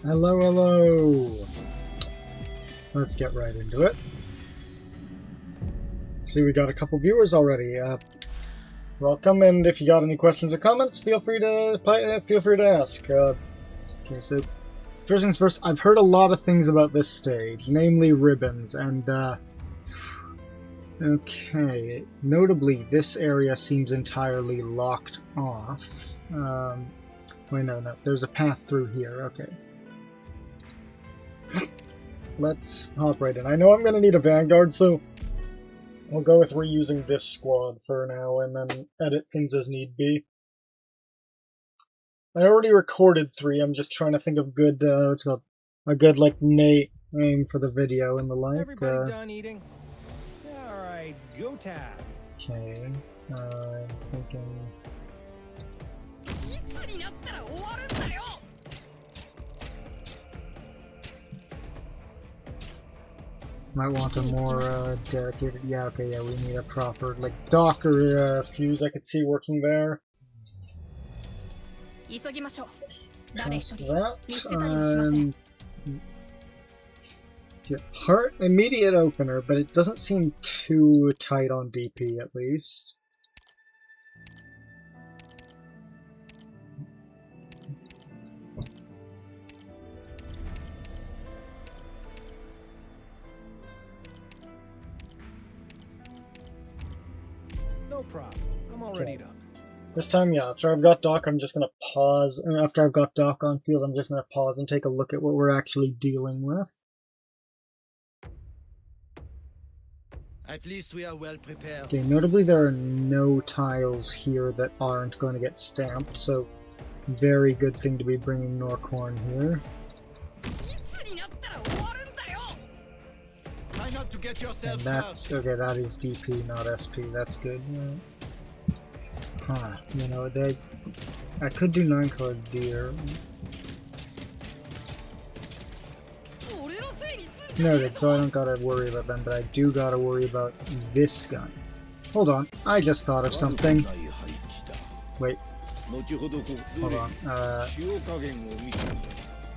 Hello, hello! Let's get right into it. See, we got a couple viewers already. Welcome, and if you got any questions or comments, feel free to ask. Okay, so first things first, I've heard a lot of things about this stage, namely ribbons, and okay, notably this area seems entirely locked off. Wait, no, there's a path through here. Okay. Let's hop right in. I know I'm going to need a vanguard, so we'll go with reusing this squad for now and then edit things as need be. I already recorded 3. I'm just trying to think of good, what's it called? A good, like, name for the video and the like. Everybody done eating? Alright, go tab. Okay, I'm thinking... Might want a more dedicated. Yeah, okay, yeah, we need a proper, like, Docker fuse I could see working there. Cast that. Heart immediate opener, but it doesn't seem too tight on DP at least. No problem. I'm already up. This time, yeah, after I've got Doc, I'm just going to pause. And after I've got Doc on field, I'm just going to pause and take a look at what we're actually dealing with. At least we are well prepared. Okay, notably there are no tiles here that aren't going to get stamped, so very good thing to be bringing Norcorn here. Try not to get yourself And that's, okay, that is DP, not SP, that's good. Huh, you know, I could do 9-colored deer. Noted, so I don't gotta worry about them, but I do gotta worry about this gun. Hold on, I just thought of something. Wait. Hold on.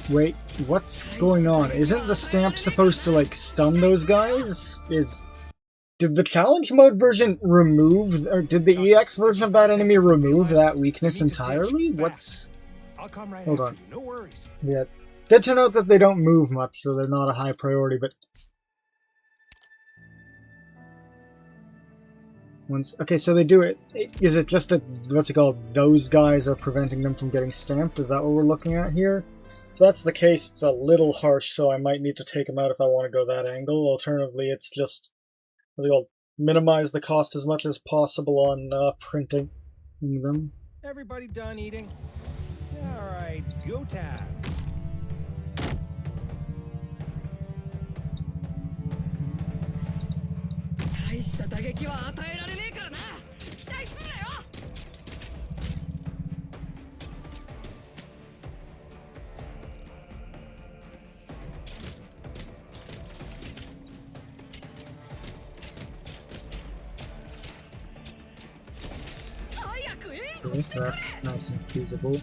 Wait, what's going on? Isn't the stamp supposed to, like, stun those guys? Did the challenge mode version remove, or did the EX version of that enemy remove that weakness entirely? What's... Hold on. No worries. Yeah. Good to note that they don't move much, so they're not a high priority, but... Okay, so they do it... Is it just that, what's it called, those guys are preventing them from getting stamped? Is that what we're looking at here? If that's the case, it's a little harsh, so I might need to take them out if I want to go that angle. Alternatively, it's just... What's it called? Minimize the cost as much as possible on printing them. Everybody done eating? Alright, go tab. Okay, so that's nice and feasible.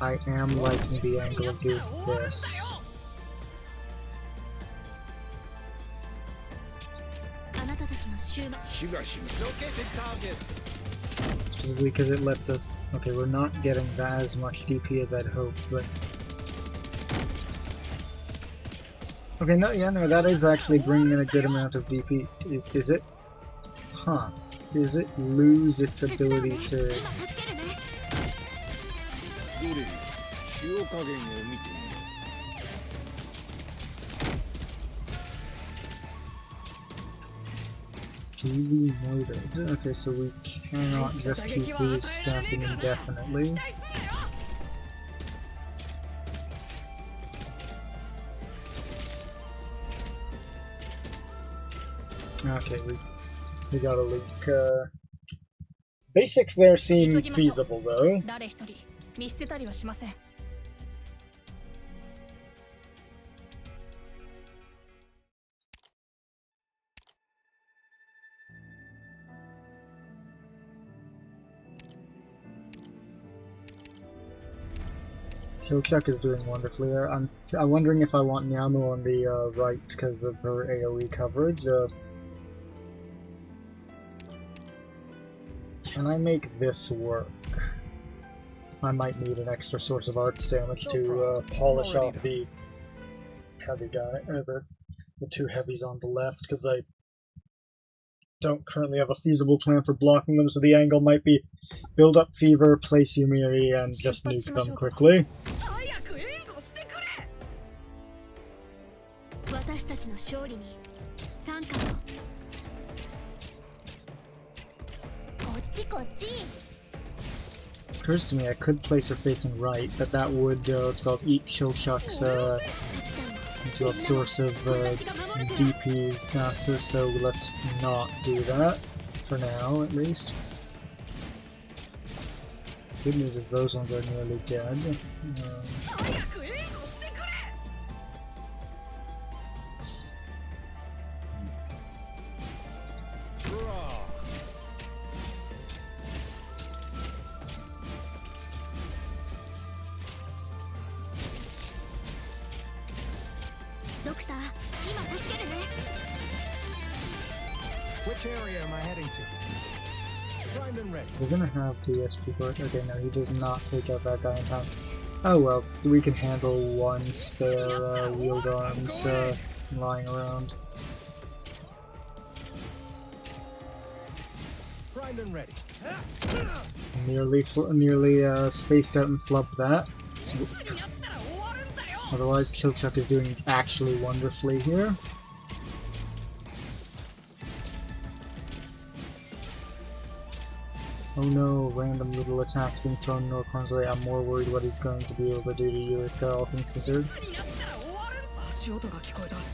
I am liking the angle of doing this. Specifically because it lets us... Okay, we're not getting that as much DP as I'd hoped, but... Okay, no, yeah, no, that is actually bringing in a good amount of DP. Is it? Huh. Does it lose its ability to... Duly noted. Okay, so we cannot just keep these stamping indefinitely. Okay, we got a leak. Basics there seem feasible, though. Shilchuk is doing wonderfully there. I'm wondering if I want Nyamu on the right because of her AoE coverage. Can I make this work? I might need an extra source of arts damage to polish off the heavy guy, or the two heavies on the left, because I don't currently have a feasible plan for blocking them, so the angle might be build up fever, place Yumiri, and just nuke them quickly. Occurs to me I could place her facing right, but that would, let's call it, eat Shilchuk's source of DP faster, so let's not do that, for now at least. Good news is those ones are nearly dead. Which area am I heading to? Primed and ready. We're gonna have the SP for it. Okay, no, he does not take out that guy in time. Oh well, we can handle one spare wheeled arms lying around. Primed and ready. Nearly spaced out and flubbed that. Otherwise, Shilchuk is doing actually wonderfully here. Oh no, random little attacks being thrown in Norcorn's way. I'm more worried what he's going to be able to do to Eureka, all things considered.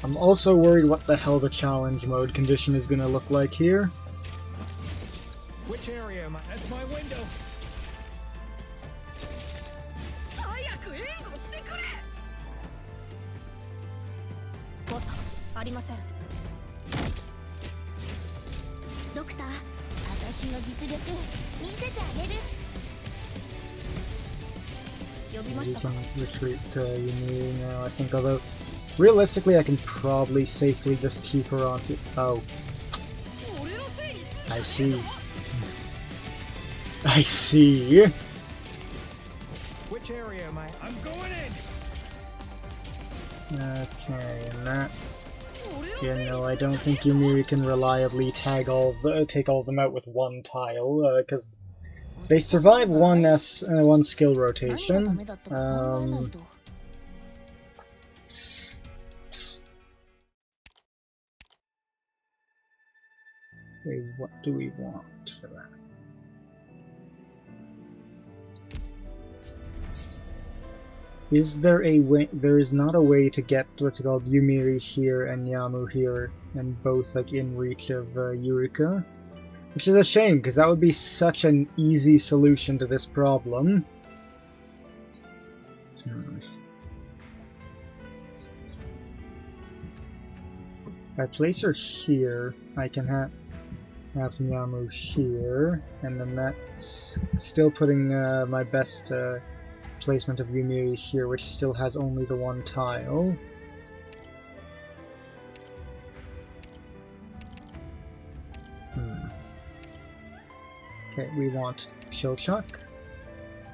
I'm also worried what the hell the challenge mode condition is going to look like here. Which area am I? That's my window. We can retreat Yumi now, I think, although realistically I can probably safely just keep her on. Oh. I see. I see. Which area am I? I'm going in. Okay, and that. Yeah, no, I don't think Yumiri can reliably take all of them out with one tile, because they survive one skill rotation. Okay, what do we want for that? Is there a way? There is not a way to get what's it called Yumiri here and Yamu here, and both like in reach of Eureka, which is a shame because that would be such an easy solution to this problem. If I place her here, I can have Yamu here, and then that's still putting my best placement of Yumiri here, which still has only the one tile. Okay, we want Shilchuk,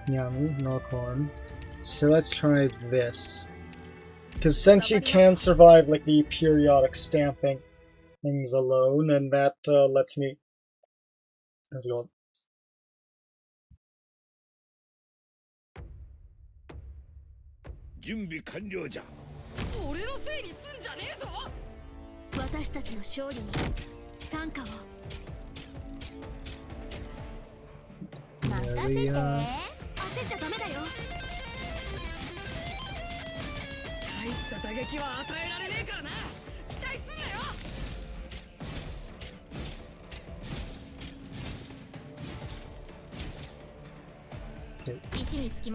Yamu, Norcorn. So let's try this. Because since she can survive like the periodic stamping things alone, and that lets me... Let's go.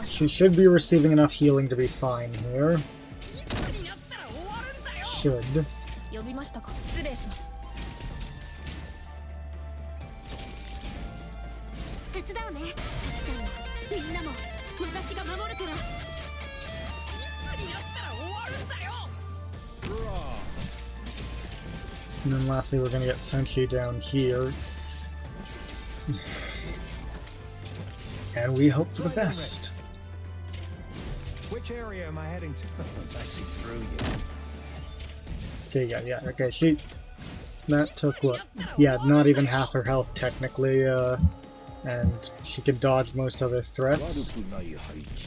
She should be receiving enough healing to be fine here. Should. Draw. And then lastly, we're gonna get Senshi down here. And we hope for the best. Which area am I heading to? I see through you. Okay, yeah, okay, that took what? Yeah, not even half her health technically, and she can dodge most other threats.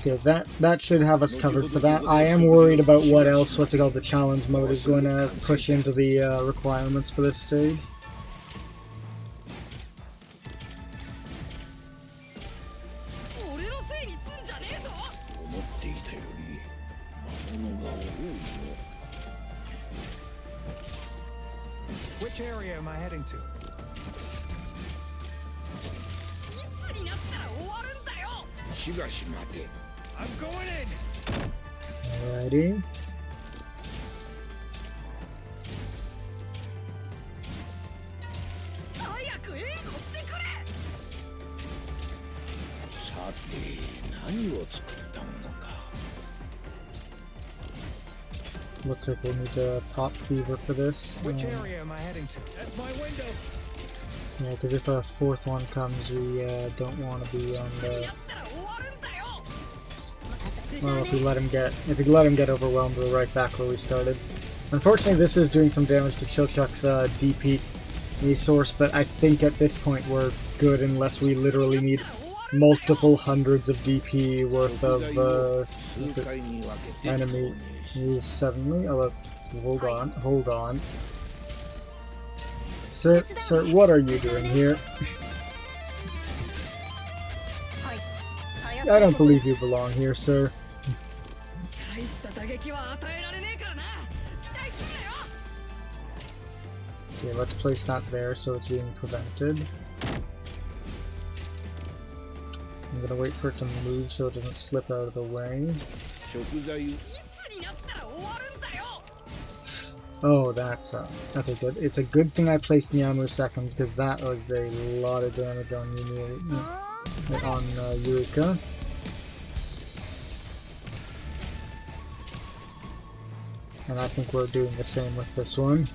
Okay, that should have us covered for that. I am worried about what else, what's it called, the challenge mode is going to push into the requirements for this stage. Which area am I heading to? I'm going in! Alrighty. Looks like we'll need to pop fever for this. Which area am I heading to? That's my window! Yeah, because if a fourth one comes, we don't want to be on the... Well, if we let him get overwhelmed, we're right back where we started. Unfortunately, this is doing some damage to Chilchuk's DP resource, but I think at this point we're good unless we literally need multiple hundreds of DP worth of enemy. He's suddenly... Oh, hold on. Sir, what are you doing here? I don't believe you belong here, sir. Okay, let's place that there so it's being prevented. I'm gonna wait for it to move so it doesn't slip out of the way. Oh, that's okay, good. It's a good thing I placed Nyamu second, because that was a lot of damage on Eureka. And I think we're doing the same with this one.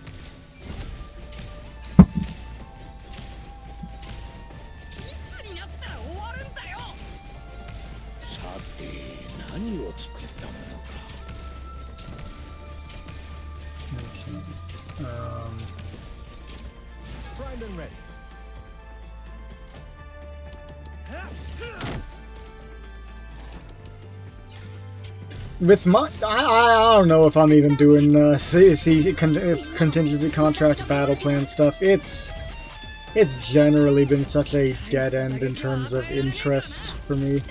Primed and ready. With my, I don't know if I'm even doing contingency contract battle plan stuff. It's generally been such a dead end in terms of interest for me.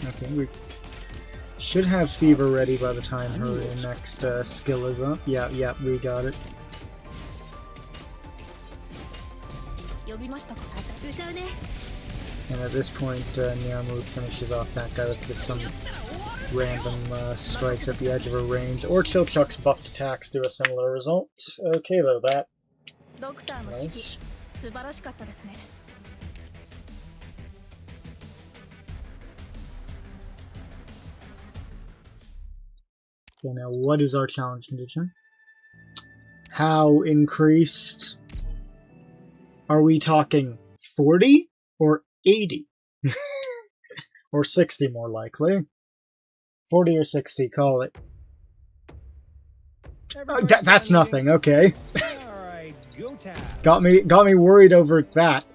Okay, we should have fever ready by the time her next skill is up. Yeah, we got it. And at this point, Nyamu finishes off that guy with just some random strikes at the edge of her range. Or Chilchuk's buffed attacks do a similar result. Okay, though, that. Nice. Okay, now what is our challenge condition? How increased? Are we talking 40 or 80? Or 60 more likely. 40 or 60, call it. That's nothing, okay. Alright, go time. Got me worried over that.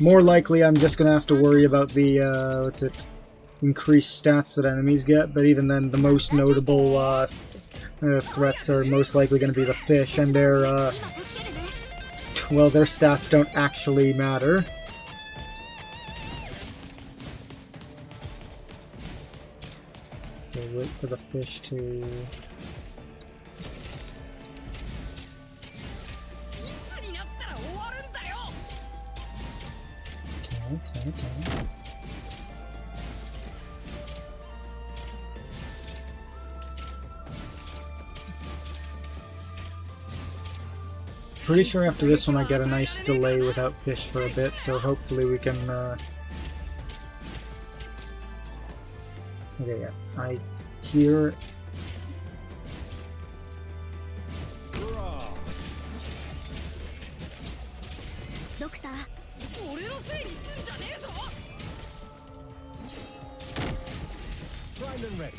More likely I'm just gonna have to worry about the increased stats that enemies get, but even then the most notable threats are most likely gonna be the fish, and their well, their stats don't actually matter. Okay, wait for the fish to... Okay. Pretty sure after this one I get a nice delay without fish for a bit, so hopefully we can Okay, yeah. I hear... Hurrah! Primed and ready.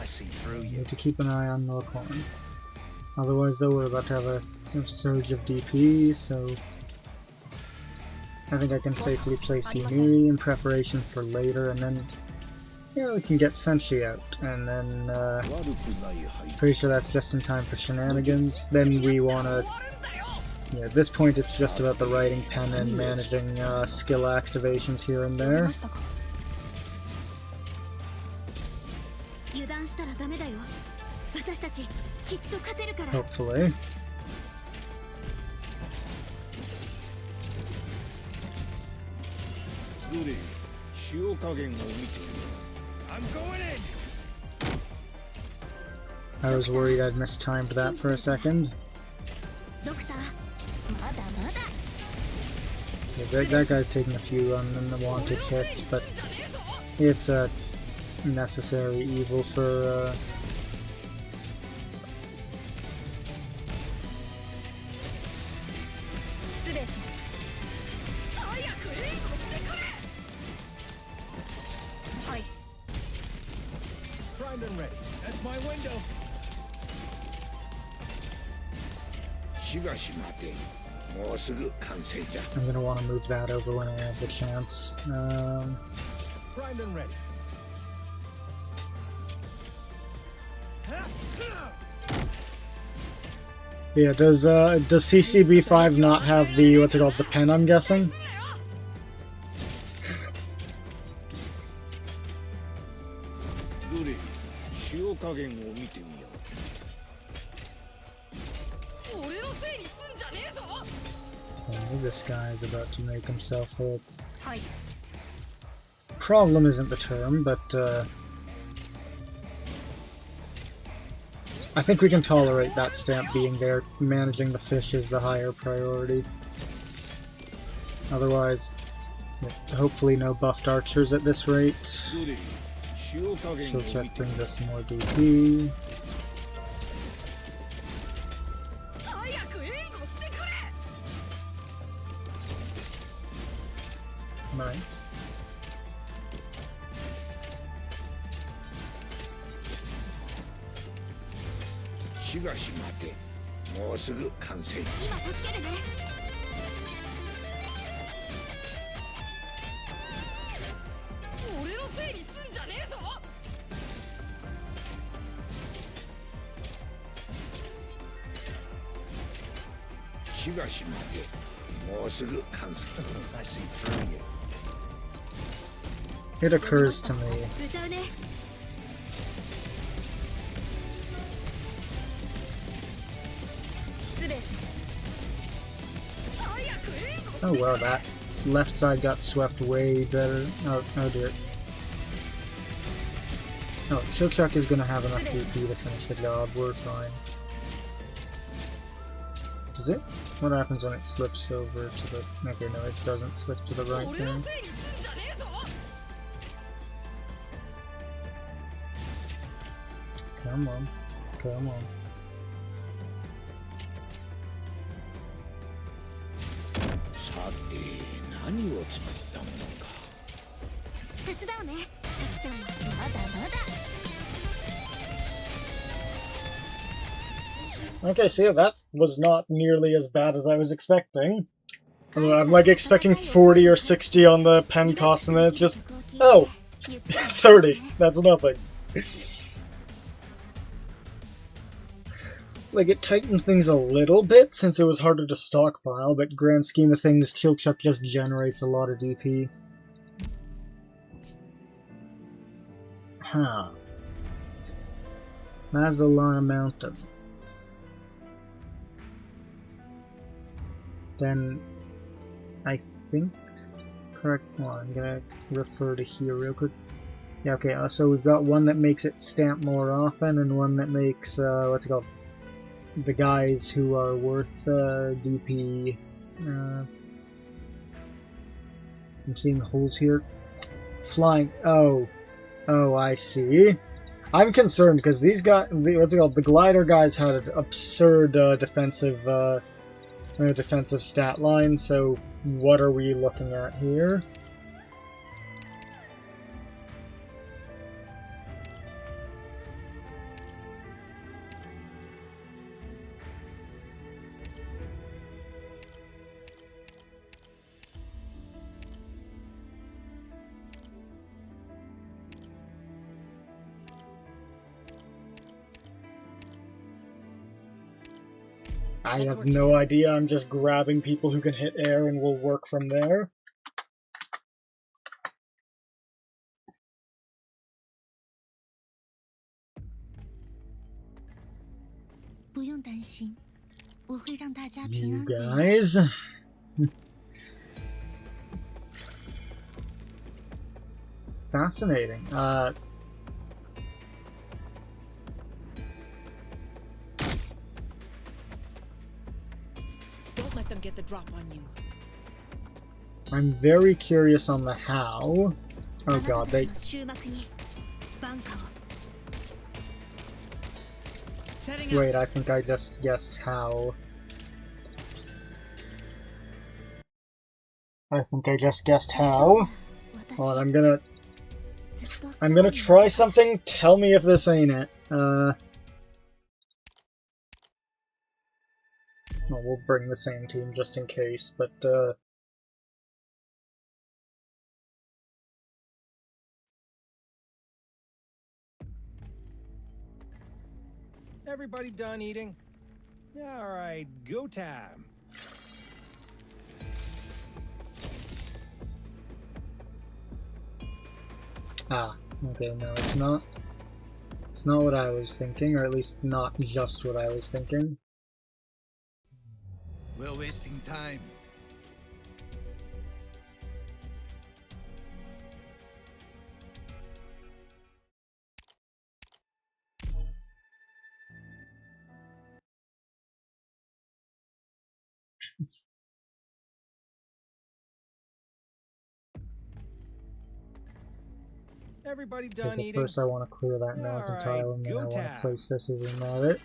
I see through you. Need to keep an eye on Norkhorn. Otherwise, though, we're about to have a surge of DP, so... I think I can safely place Yumi in preparation for later, and then... Yeah, we can get Senshi out, and then... pretty sure that's just in time for shenanigans. Then we wanna... Yeah, at this point it's just about the writing pen and managing skill activations here and there. Hopefully. I'm going in! I was worried I'd mistimed that for a second. Yeah, that guy's taking a few unwanted hits, but it's a necessary evil for Primed and ready. That's my window. I'm gonna want to move that over when I have the chance. Primed and ready. Yeah, does CCB5 not have the, what's it called, the pen, I'm guessing? Okay, this guy is about to make himself a... Problem isn't the term, but I think we can tolerate that stamp being there. Managing the fish is the higher priority. Otherwise, hopefully no buffed archers at this rate. Shield check brings us some more DP. Nice. I see through you. It occurs to me. Oh well, that left side got swept way better. Oh dear. Oh, Shilchuk is gonna have enough DP to finish the job, we're fine. Does it? What happens when it slips over to the... Okay, no, it doesn't slip to the right there. Come on. Come on. Okay, so yeah, that was not nearly as bad as I was expecting. I'm like expecting 40 or 60 on the pen cost, and then it's just, oh, 30. That's nothing. Like, it tightened things a little bit since it was harder to stockpile, but grand scheme of things, Chilchuk just generates a lot of DP. Huh. Mazalana Mountain. Then, I think, correct, well, I'm gonna refer to here real quick. Yeah, okay, so we've got one that makes it stamp more often, and one that makes, what's it called? The guys who are worth DP. I'm seeing holes here. Flying. Oh. Oh, I see. I'm concerned because these guys, what's it called? The glider guys had an absurd defensive stat line. So, what are we looking at here? I have no idea. I'm just grabbing people who can hit air and we'll work from there. You guys. Fascinating. Don't let them get the drop on you. I'm very curious on the how. Oh god, they... Wait, I think I just guessed how. I think I just guessed how. Hold on, I'm gonna try something. Tell me if this ain't it. Well, we'll bring the same team just in case, but Everybody done eating? Alright, go time. ah, okay, no, it's not. It's not what I was thinking, or at least not just what I was thinking. We're wasting time. Everybody done Because at eating? first I want to clear that mountain tile, and then I want to place this, isn't that it?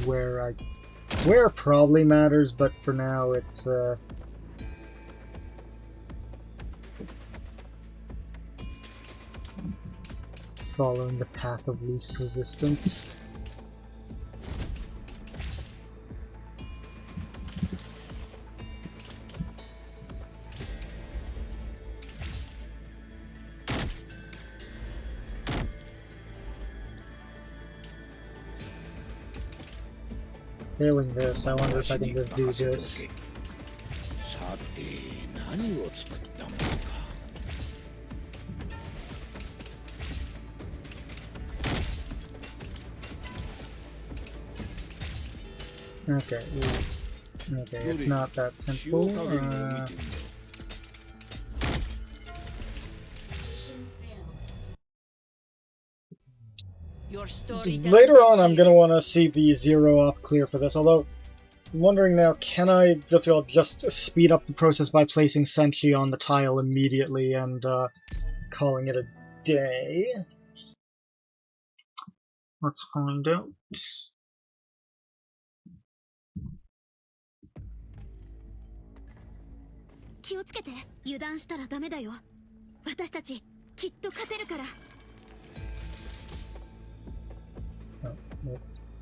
Where probably matters, but for now it's following the path of least resistance. Failing this, I wonder if I can just do this. Okay, it's not that simple. Later on, I'm gonna want to see the zero up clear for this. Although, I'm wondering now, can I just speed up the process by placing Senshi on the tile immediately and calling it a day? Let's find out. 気をつけて。油断したらダメだよ。私たちきっと勝てるから。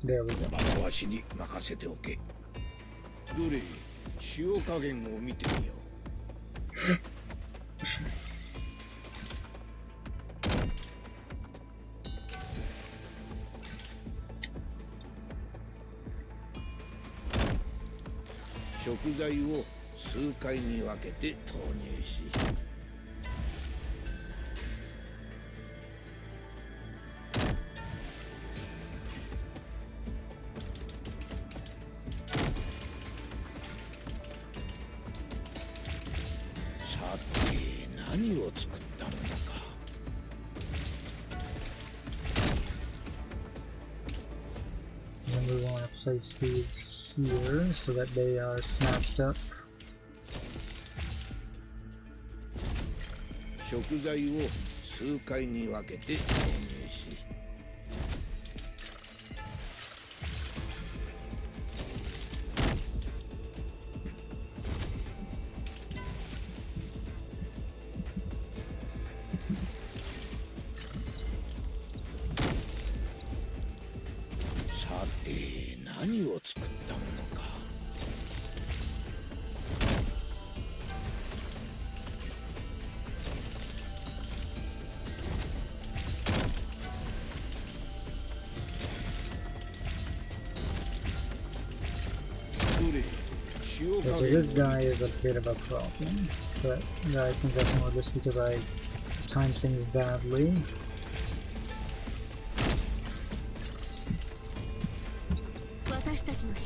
There we go. わしに任せておけ。どれ、塩加減を見てみよう。食材を数回に分けて投入し、さて何を作ったものか。And we want to place these here so that they are snatched up. 食材を数回に分けて投入し、さて何を作ったものか。Okay, so this guy is a bit of a problem, but I think that's more just because I timed things badly.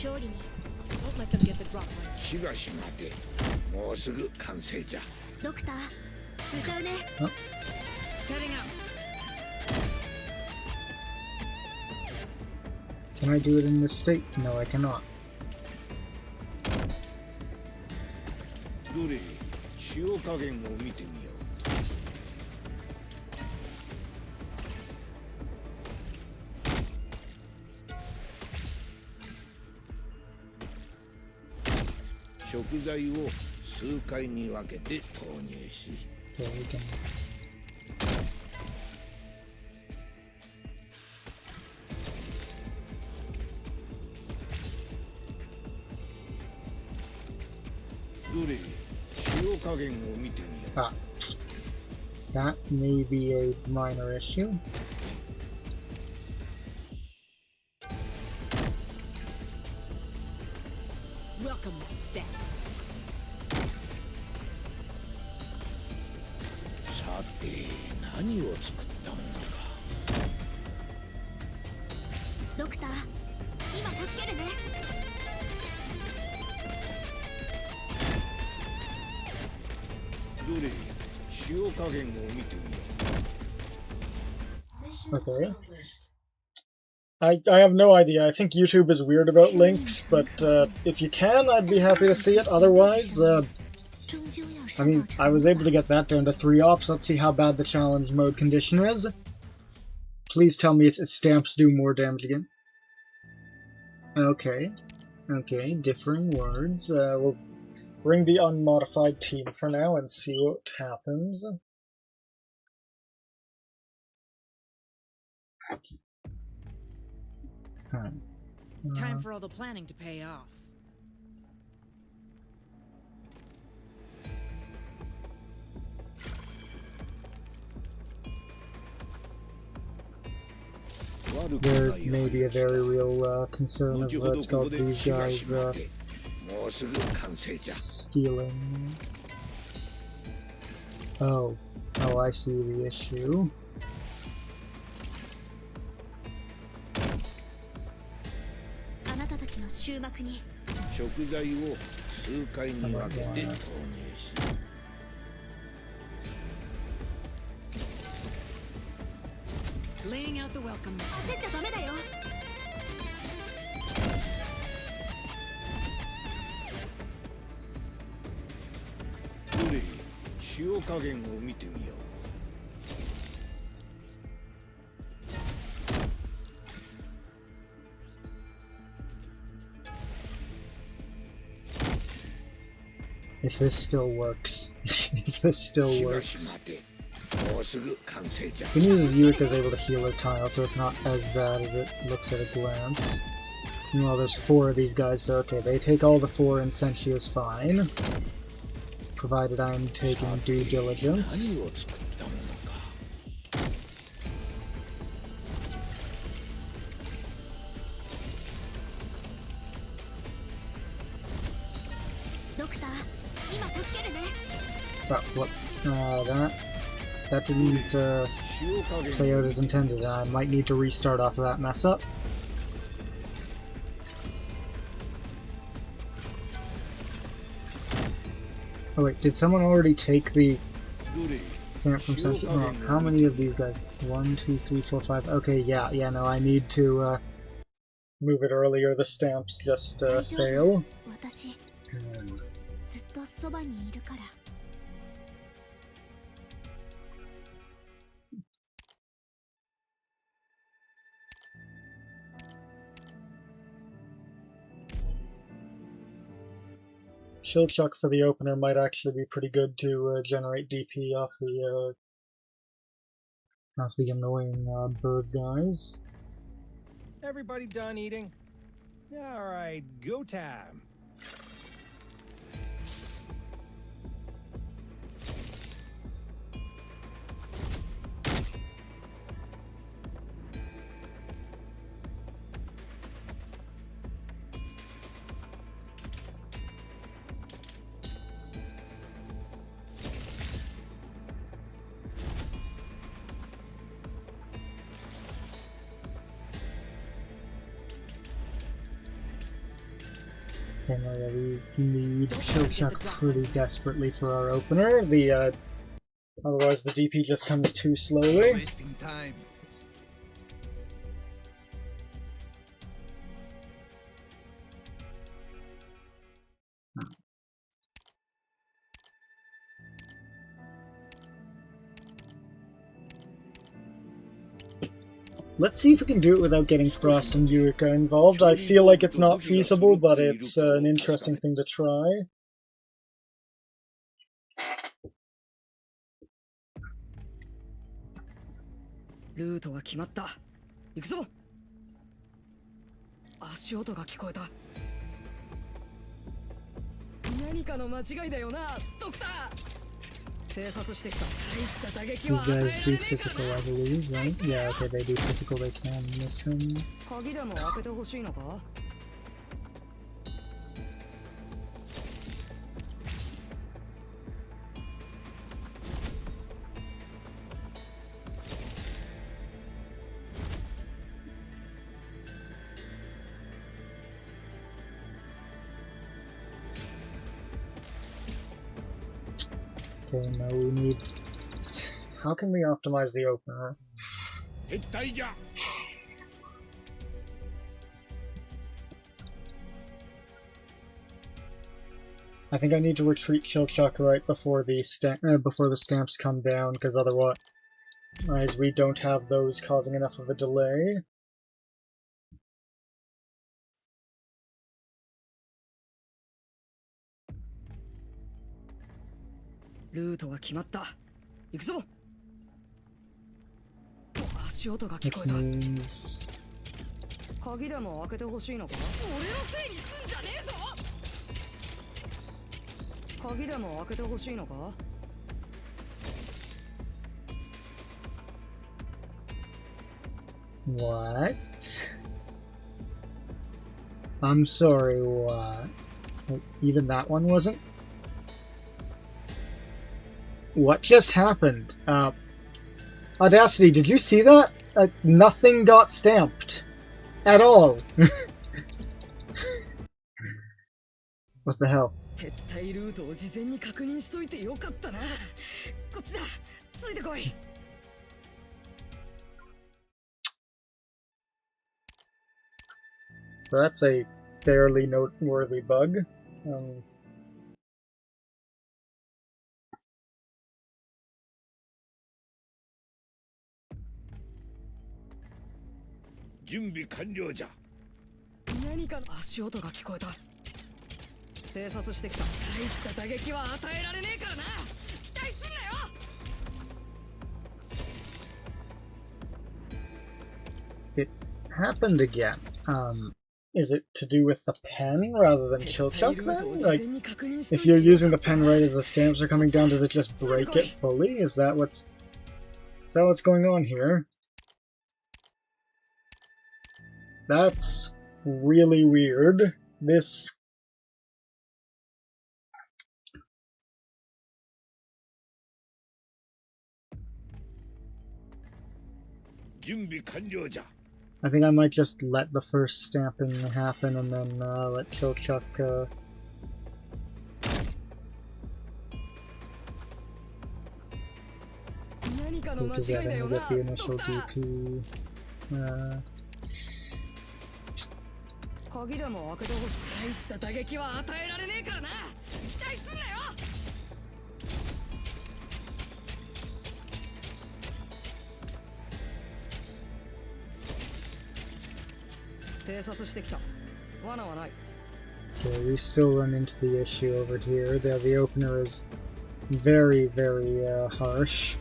Don't let them get the drop on you. しばし待て。もうすぐ完成じゃ。ドクター歌うね。 Setting up. Can I do it in this state? No, I cannot. どれ、塩加減を見てみよう。食材を数回に分けて投入し、 So we can... どれ、塩加減を見てみよう。 Ah. That may be a minor issue. Welcome set. さて何を作ったものか。ドクター今助けるね。どれ、塩加減を見てみよ Okay. I have no idea. I think YouTube is weird about links, but if you can, I'd be happy to see it. Otherwise, I mean, I was able to get that down to 3 ops. Let's see how bad the challenge mode condition is. Please tell me its stamps do more damage again. Okay. Okay, differing words. We'll bring the unmodified team for now and see what happens. Time for all the planning to pay off. There may be a very real concern of let's call these guys stealing. Oh, I see the issue. あなたたちの終幕に。う。食材を数回に分けて投入し、 Laying out the welcome. 焦っちゃダメだよ。どれ、塩加減を見てみよう。 If this still works. If this still works. The news is Yurika's able to heal her tile, so it's not as bad as it looks at a glance. Well, there's 4 of these guys, so okay, they take all the 4 and Senshi's fine. Provided I'm taking due diligence. Oh, what? That didn't play out as intended. I might need to restart off of that mess up. Oh wait, did someone already take the stamp from Senshi? Oh, how many of these guys? 1, 2, 3, 4, 5. Okay, yeah, no, I need to move it earlier. The stamps just fail. ずっとそばにいるから。Chill Chuck for the opener might actually be pretty good to generate DP off the annoying bird guys. Everybody done eating? Alright, go time. And we need Chill Chuck pretty desperately for our opener. Otherwise the DP just comes too slowly. Wasting time. Let's see if we can do it without getting Frost and Eureka involved. I feel like it's not feasible, but it's an interesting thing to try. Route が決まった。行くぞ。足音が聞こえた。何かの間違いだよな、ドクター。偵察してきた。大した打撃は These guys do physical, I believe, right? Yeah, okay, they do physical, they can miss him. 鍵でも開けてほしいのか？Okay, now we need... How can we optimize the opener? I think I need to retreat Chill Chuck right before the stamps come down, because otherwise we don't have those causing enough of a delay. Route が決まった。行くぞ。足音が聞こえた。鍵でも開けてほしいのか？俺のせいにすんじゃねえぞ。鍵でも開けてほしいのか？ What? I'm sorry, what? Even that one wasn't? What just happened? Audacity, did you see that? Nothing got stamped. At all. What the hell? 撤退ルートを事前に確認しといてよかったな。こっちだ。ついてこい。So that's a fairly noteworthy bug.何かの足音が聞こえた。偵察してきた。大した打撃は与えられねえからな。期待すんなよ。It happened again. Is it to do with the pen rather than Chill Chuck then? Like, if you're using the pen right as the stamps are coming down, does it just break it fully? Is that what's going on here? That's really weird. This... I think I might just let the first stamping happen and then let Chill Chuck because yeah, then we'll get the initial DP. 鍵でも開けてほしい。大した打撃は与えられねえからな。期待すんなよ。偵察してきた。罠はない。Okay, we still run into the issue over here. The opener is very, very harsh.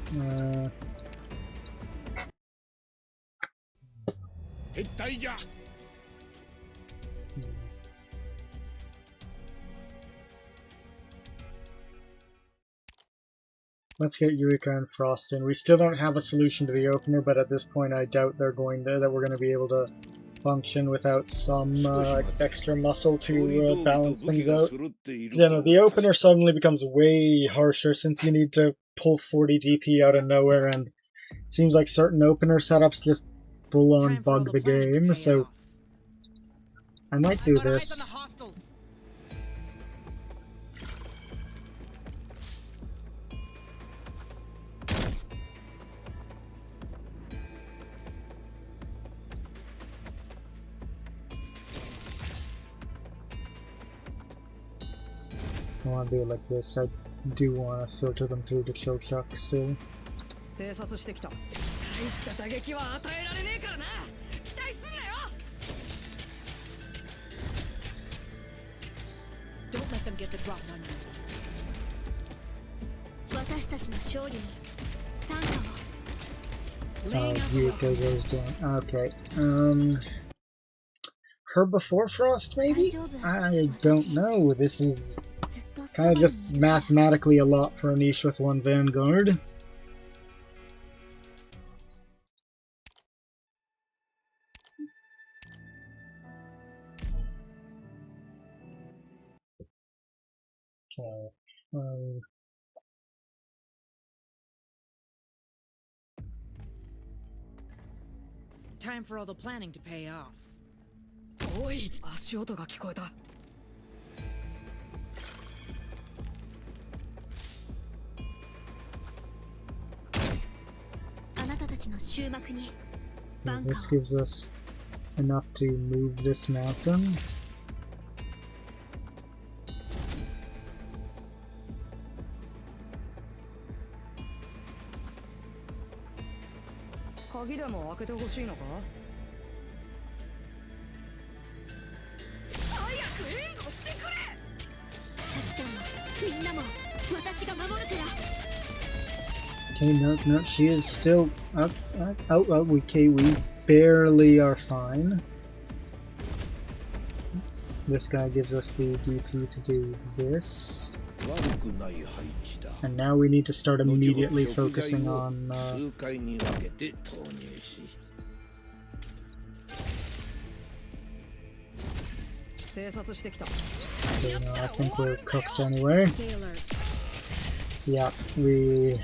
Let's get Eureka and Frost in. We still don't have a solution to the opener, but at this point I doubt that we're going to be able to function without some extra muscle to balance things out. Yeah, no, the opener suddenly becomes way harsher since you need to pull 40 DP out of nowhere, and it seems like certain opener setups just full-on bug the game, so I might do this. I want to do it like this. I do want to filter them through the chill chuck still. Don't let them get the drop on you. Yuka goes down. Okay. Her before Frost, maybe? I don't know. This is kind of just mathematically a lot for a niche with one Vanguard. Okay. Time for all the planning to pay off. Oi, 足音が聞こえた。This gives us enough to move this mountain. Kagi でも開けてほしいのか？早く援護してくれ！さきちゃんもみんなも私が守るから。Okay, no, she is still up. Okay, we barely are fine. This guy gives us the DP to do this. And now we need to start immediately focusing on... Okay, no, I think we're cooked anyway. Yeah, we...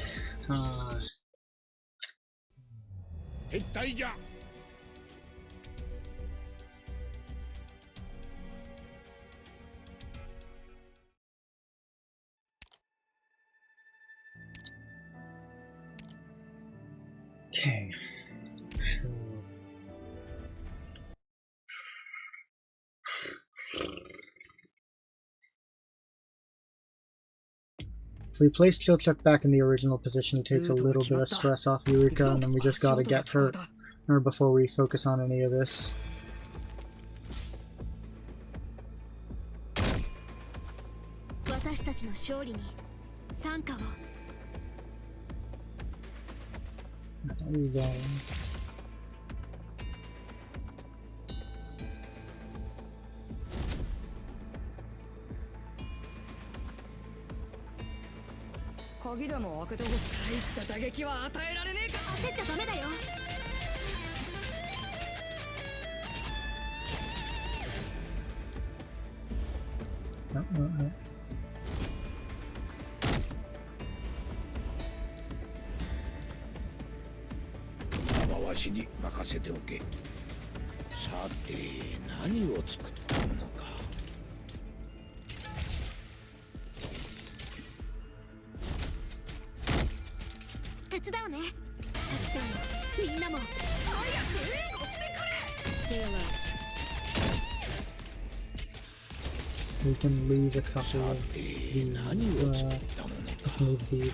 Okay. If we place Chilchuk back in the original position, he takes a little bit of stress off Eureka, and then we just gotta get her before we focus on any of this. There you go. No. わしに任せておけ。さて何を作ったものか。手伝うね。さきちゃんもみんなも早く援護してくれ。Stay alert. We can lose a couple of these if need be.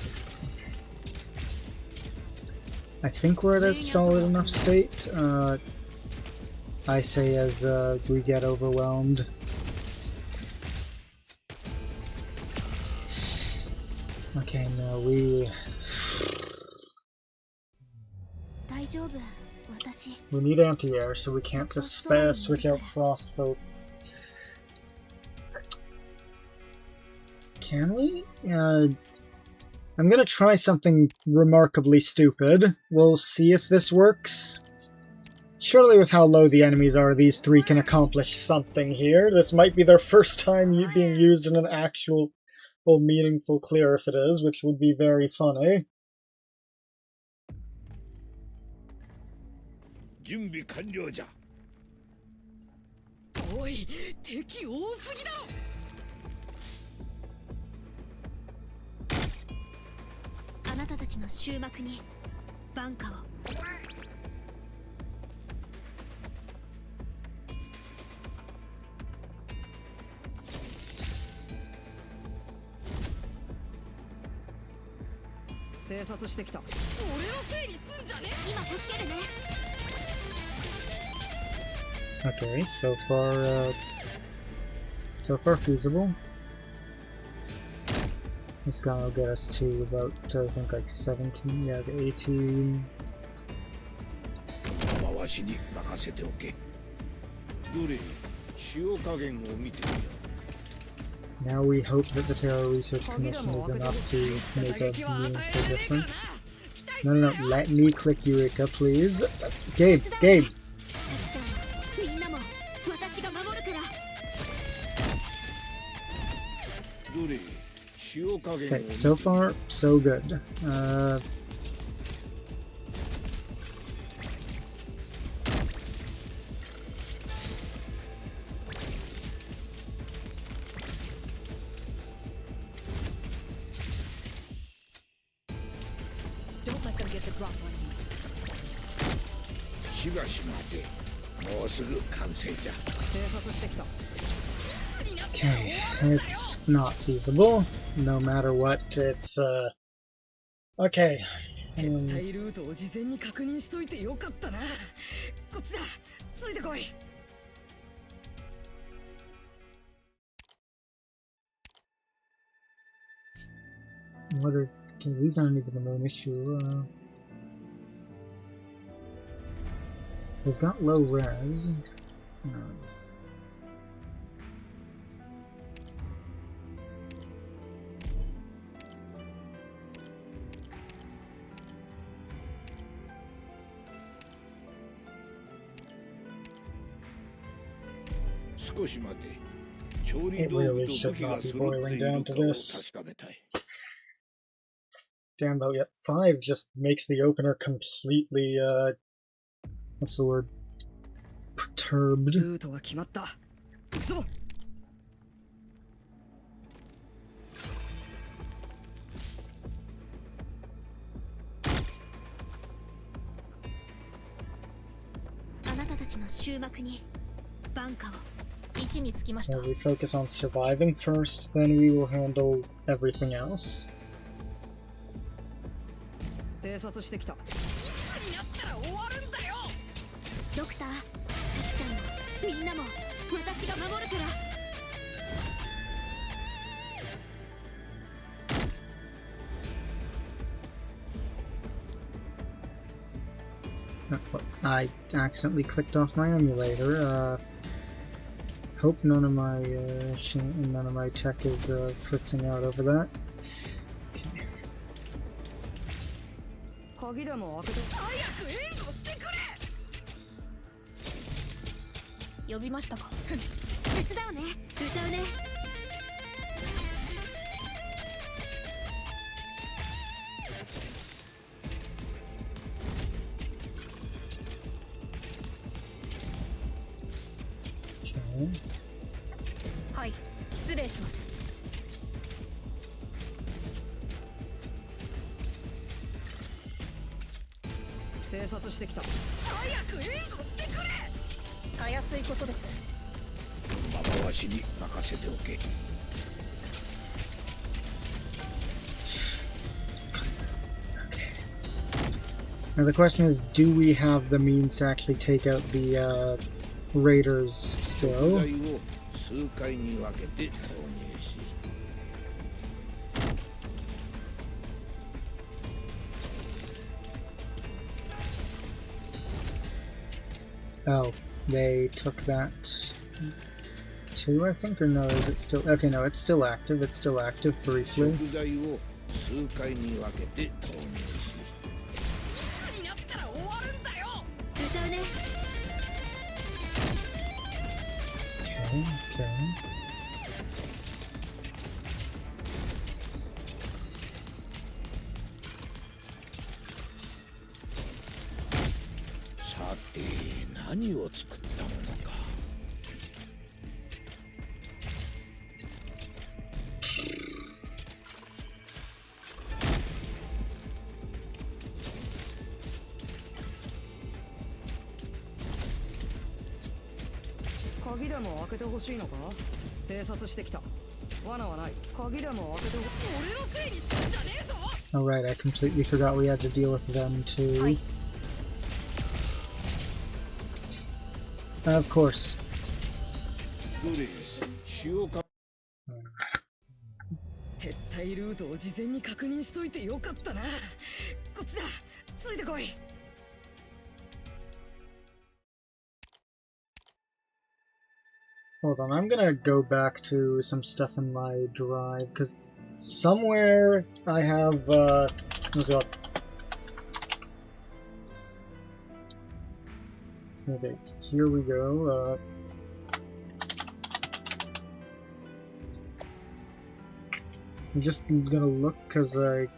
I think we're at a solid enough state. I say as we get overwhelmed. Okay, no, we 大丈夫私 need anti-air, so we can't just switch out Frostfolk. Can we? I'm gonna try something remarkably stupid. We'll see if this works. Surely with how low the enemies are, these three can accomplish something here. This might be their first time being used in an actual meaningful clear if it is, which would be very funny. 準備完了じゃ。おい、敵多すぎだろ。あなたたちの終幕に挽歌を。偵察してきた。俺のせいにすんじゃね。今助けるね。 Okay, so far feasible. This guy will get us to about, I think, like 17, yeah, the 18. 回しに任せておけ。どれ、塩加減を見てみよう。 Now we hope that the Terror Research Commission is enough to make a meaningful difference. No, no, no, let me click Eureka, please. Gabe, Gabe! みんなも私が守るから。どれ、塩加減を見てみよ Okay, う。 so far, so good. Don't let them get the drop on you. しばし待て。もうすぐ完成じゃ。偵察してきた。 Okay, it's not feasible. No matter what, it's, okay. 撤退ルートを事前に確認しといてよかったな。こっちだ。ついてこい。 What are... Okay, these aren't even the main issue. They've got low res. No. It really should not be boiling down to this. Damn though, yet 5 just makes the opener completely, what's the word? Perturbed. ルートが決まった。行くぞ。 あなたたちの終幕に挽歌を。位置につきました。 We focus on surviving first, then we will handle everything else. 偵察してきた。いつになったら終わるんだよ。ドクター、さきちゃんもみんなも私が守るから。 I accidentally clicked off my emulator. Hope none of my tech is fritzing out over that. 鍵でも開けて。早く援護してくれ。呼びましたか。手伝うね。歌うね。 はい、失礼します。偵察してきた。早く援護してくれ。たやすいことです。回しに任せておけ。 Now the question is, do we have the means to actually take out the raiders still? 数回に分けて投入し Oh, they took that too, I think, or no? Is it still? Okay, no, it's still active. It's still active briefly. 食材を数回に分けて投入し、いつになったら終わるんだよ。歌うね。 Okay, okay. さて何を作ったものか。鍵でも開けてほしいのか。偵察してきた。罠はない。鍵でも開けてほしい。俺のせいにすんじゃねえぞ。 Alright, I completely forgot we had to deal with them too. Of course. どれ塩か。撤退ルートを事前に確認しといてよかったな。こっちだ。ついてこい。 Hold on, I'm gonna go back to some stuff in my drive, because somewhere I have, what's it called? Okay, here we go, I'm just gonna look, because I...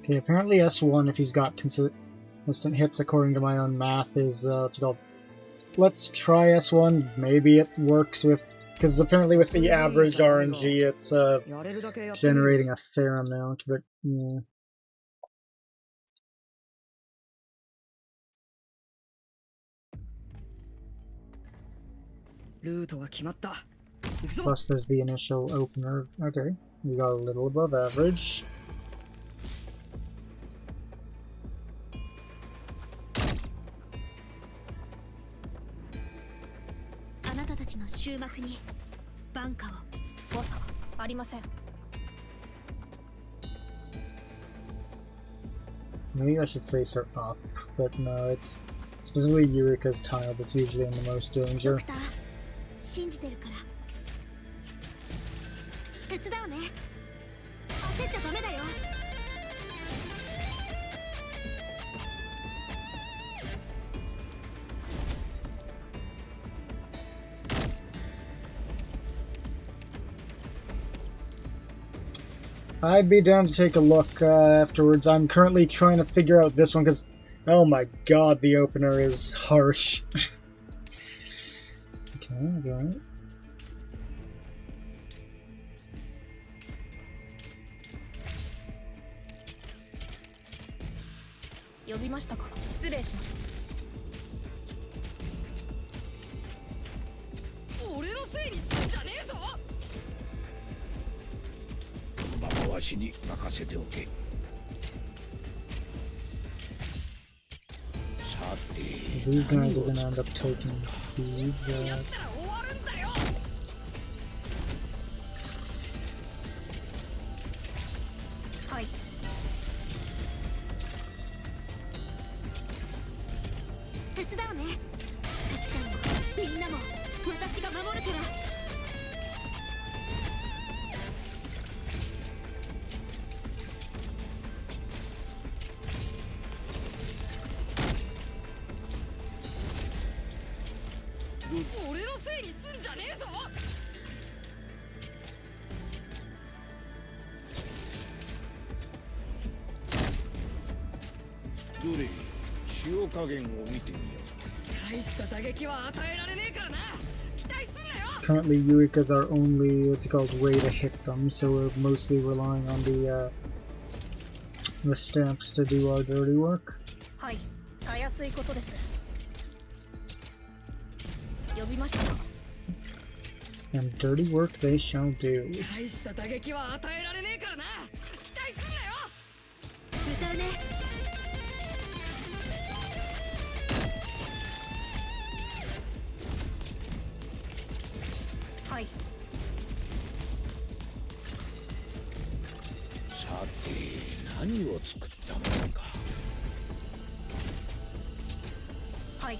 Okay, apparently S1, if he's got consistent hits according to my own math, is, what's it called? Let's try S1, maybe it works with... Because apparently with the average RNG, it's, generating a fair amount, but, yeah. Plus there's the initial opener. Okay, we got a little above average. あなたたちの終幕に挽回を。誤差はありません。 Maybe I should face her up, but no, it's specifically Yurika's tile that's usually in the most danger. ドクター、信じてるから。手伝うね。焦っちゃダメだよ。 I'd be down to take a look afterwards. I'm currently trying to figure out this one because, oh my god, the opener is harsh. Okay, alright. These guys are gonna end up taking these. Hi. 手伝うね。さきちゃんもみんなも私が守るから。 俺のせいにすんじゃねえぞ。どれ塩加減を見てみよう。Currently, Yuika's our only, what's it called, way to hit them, so we're mostly relying on the stamps to do our dirty work. はい、たやすいことです。呼びましたか。 And dirty work they shall do. 歌うね。はい。さて何を作ったものか。はい。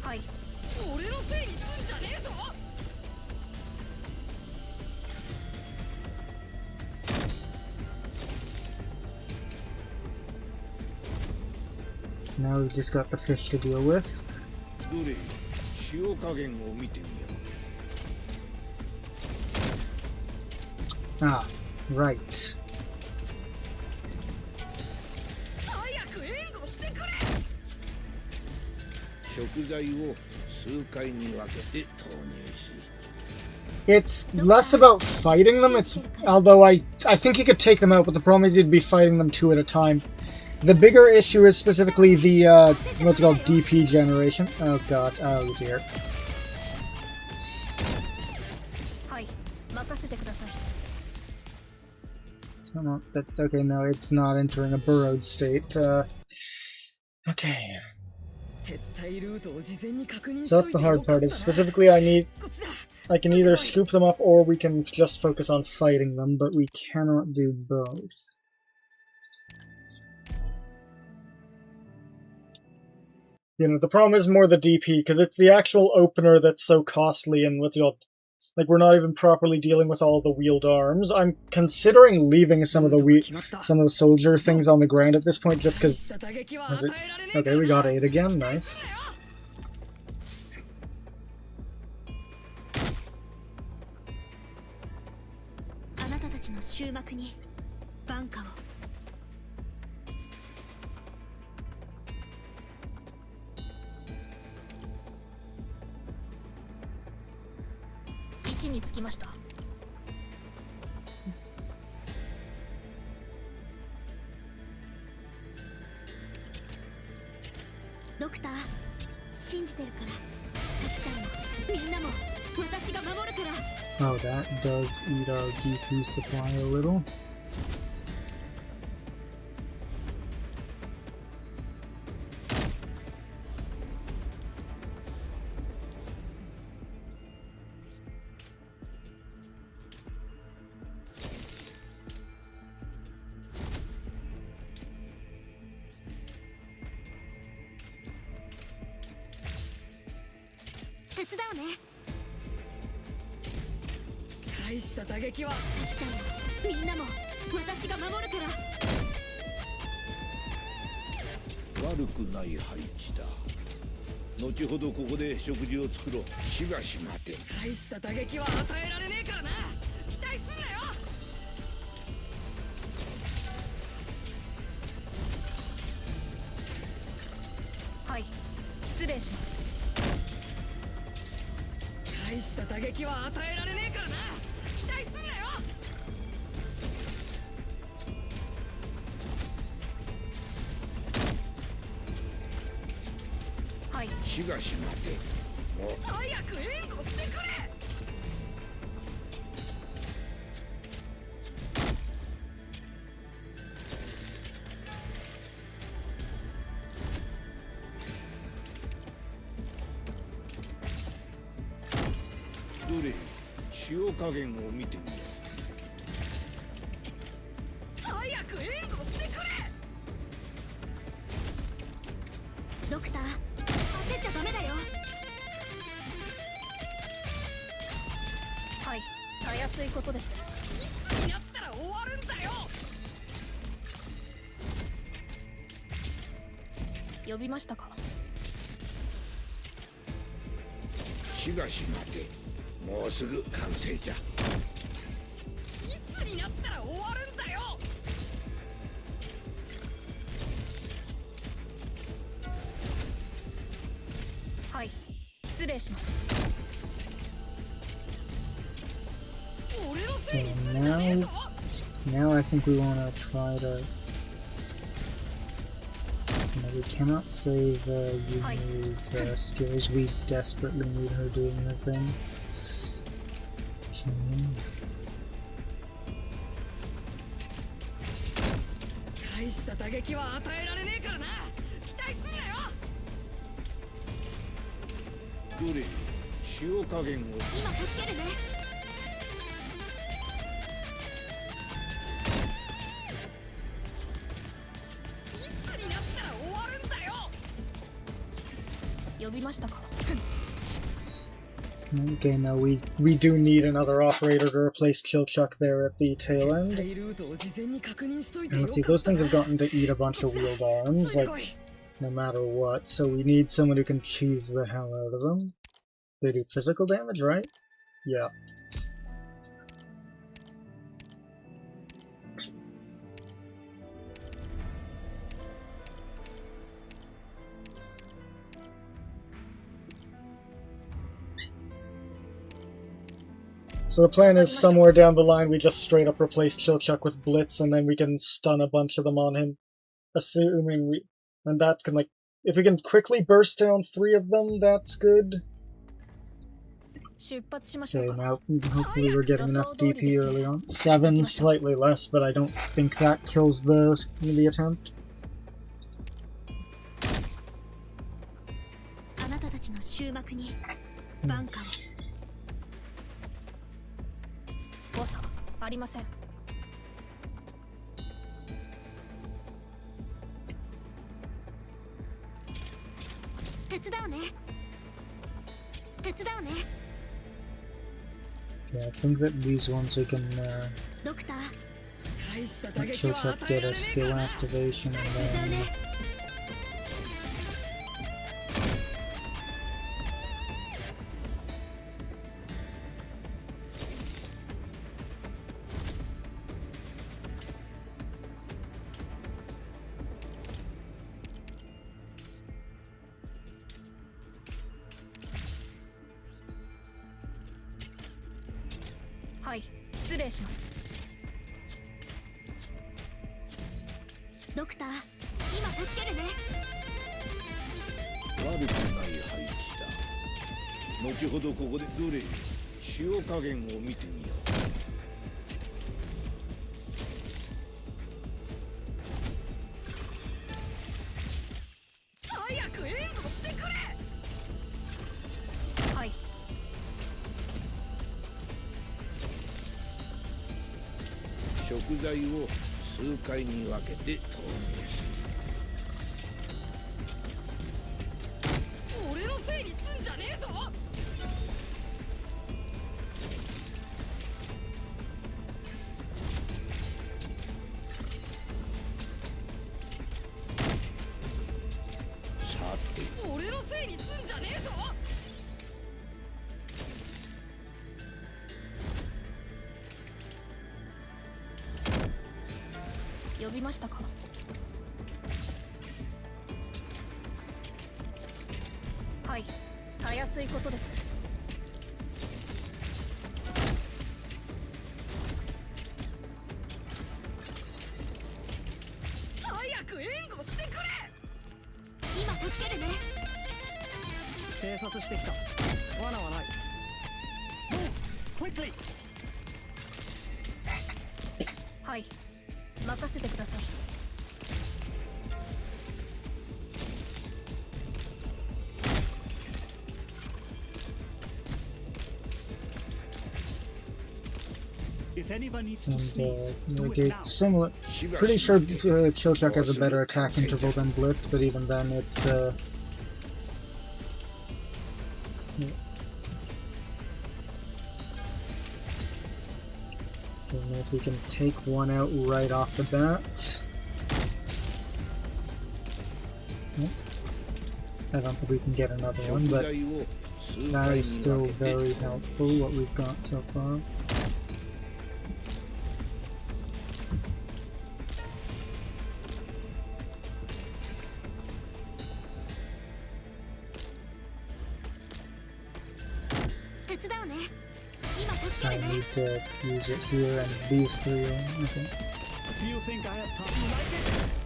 はい。俺のせいにすんじゃねえぞ。 Now we've just got the fish to deal with. どれ塩加減を見てみよう。 Ah, right. 早く援護してくれ。食材を数回に分けて投入し。 It's less about fighting them, it's although I think you could take them out, but the problem is you'd be fighting them two at a time. The bigger issue is specifically the what's it called, DP generation. Oh god, oh dear. はい。任せてください。 Oh, no, okay, no, it's not entering a burrowed state. Okay. So that's the hard part, is specifically I can either scoop them up or we can just focus on fighting them, but we cannot do both. You know, the problem is more the DP, because it's the actual opener that's so costly and what's it called? Like, we're not even properly dealing with all the wheeled arms. I'm considering leaving some of the soldier things on the ground at this point, just because... Okay, we got 8 again, nice. あなたたちの終幕に挽回を。位置につきました。ドクター、信じてるから。サキちゃんもみんなも私が守るから。 Oh, that does eat our DP supply a little.悪くない配置だ。後ほどここで食事を作ろう。しばし待て。大した打撃は与えられねえからな。期待すんなよ。はい、失礼します。大した打撃は与えられねえからな。期待すんなよ。 しばし待て。もう早く援護してくれ。どれ塩加減を見てみよう。早く援護してくれ。ドクター、焦っちゃダメだよ。はい、たやすいことです。いつになったら終わるんだよ。呼びましたか。しばし待て。もうすぐ完成じゃ。いつになったら終わるんだよ。失礼します。 Okay, now I think we want to try to. No, we cannot save Yumi's skills. We desperately need her doing her thing. Okay. 大した打撃は与えられねえからな。期待すんなよ。どれ塩加減を。今助けるね。いつになったら終わるんだよ。呼びましたか。 Okay, now we do need another operator to replace Killchuck there at the tail end. ルートを事前に確認しといて And よ let's か see, ったな。 those things have gotten to eat a bunch of wheeled arms, like, no matter what, so we need someone who can cheese the hell out of them. They do physical damage, right? Yeah. So the plan is somewhere down the line we just straight up replace Killchuck with Blitz and then we can stun a bunch of them on him. Assuming we... And that can, like... If we can quickly burst down 3 of them, that's good. 出発しましょう Okay, か。 now hopefully we're getting enough DP early on. 7, slightly less, but I don't think that kills the attempt. あなたたちの終幕にバンカーを。誤差ありません。手伝うね。手伝うね。 Yeah, I think that these ones we can ドクター。 大した打 let 撃は Killchuck 与え get ら a れねえか skill らな。 activation and だ then ね。 はい、失礼します。ドクター、今助けるね。悪くない配置だ。後ほどここでどれ塩加減を見てみよう。早く援護してくれ。はい。食材を数回に分けて投入する。俺のせいにすんじゃねえぞ。さて俺のせいにすんじゃねえぞ。呼びましたか。はい、たやすいことです。早く援護してくれ。今助けるね。偵察してきた。罠はない。 Quickly! はい、任せてください。If anyone needs to and sneeze, do it okay, now. similar. Pretty sure Killchuck has a better attack interval than Blitz, but even then it's yeah. Don't know if we can take one out right off the bat. Nope. I don't think we can get another one, 食 but 材を数 that 回 is に still 分けて very helpful, what we've got so far. 手伝うね。今助け I るね。 need to use it here and these three. Okay. Do you think I have time? You like it?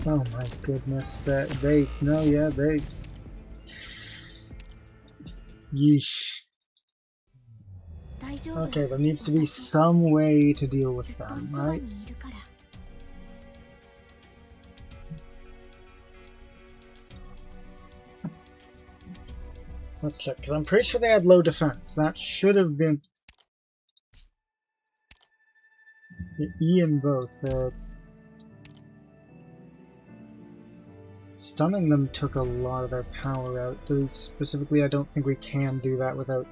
Oh my goodness, that they no, yeah, they. Yeesh. 大丈夫。 Okay, there needs to be some way to deal with ずっと them, そば right? にいるから。 Let's check, because I'm pretty sure they had low defense. That should have been the E in both. Stunning them took a lot of their power out. Specifically, I don't think we can do that without...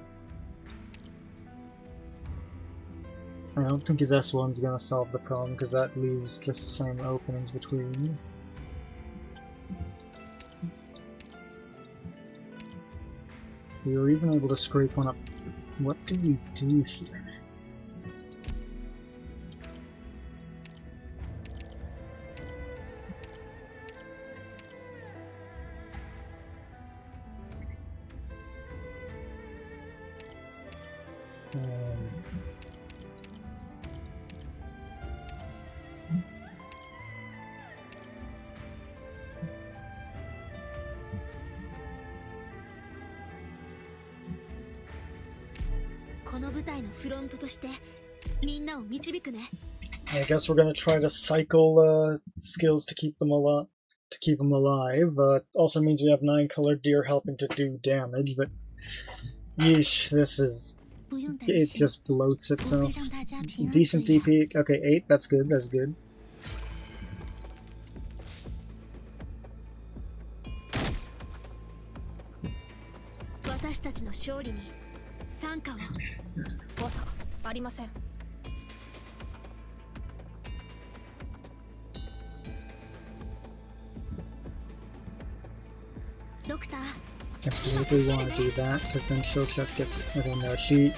I don't think his S1's gonna solve the problem, because that leaves just the same openings between. We were even able to scrape one up. What do we do here? I guess we're gonna try to cycle skills to keep them alive. Also means we have 9 colored deer helping to do damage, but yeesh, this is... it just bloats itself. Decent DP. Okay, 8. That's good. That's good. I specifically want to do that, because then Shochuk gets... okay, no, she...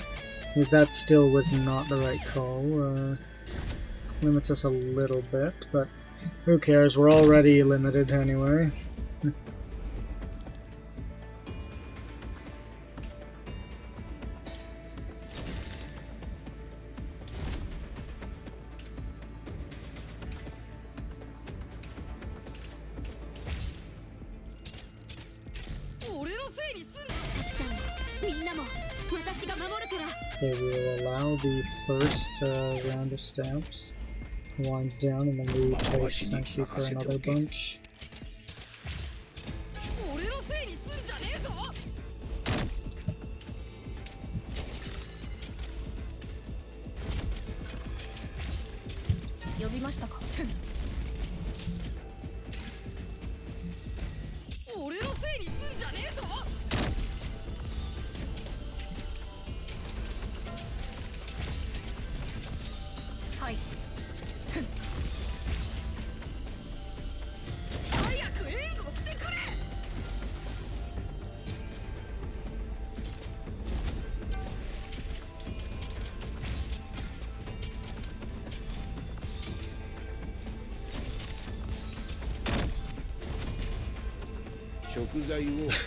that still was not the right call. Limits us a little bit, but who cares, we're already limited anyway. Okay, we will allow the first round of stamps. Winds down, and then we take Senshi for another bunch.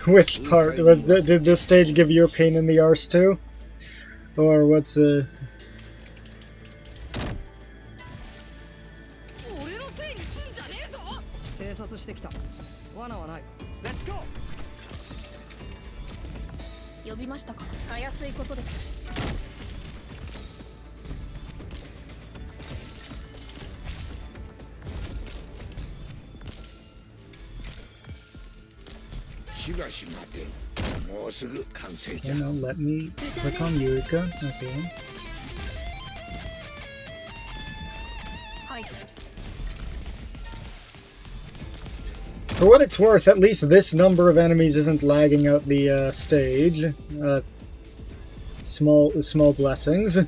Which part was that? Did this stage give you a pain in the arse too, or what's a? Let's go. 呼びましたか。たやすいことです。 Okay, now let me click on Yurika. Okay. For what it's worth, at least this number of enemies isn't lagging out the stage. Small blessings.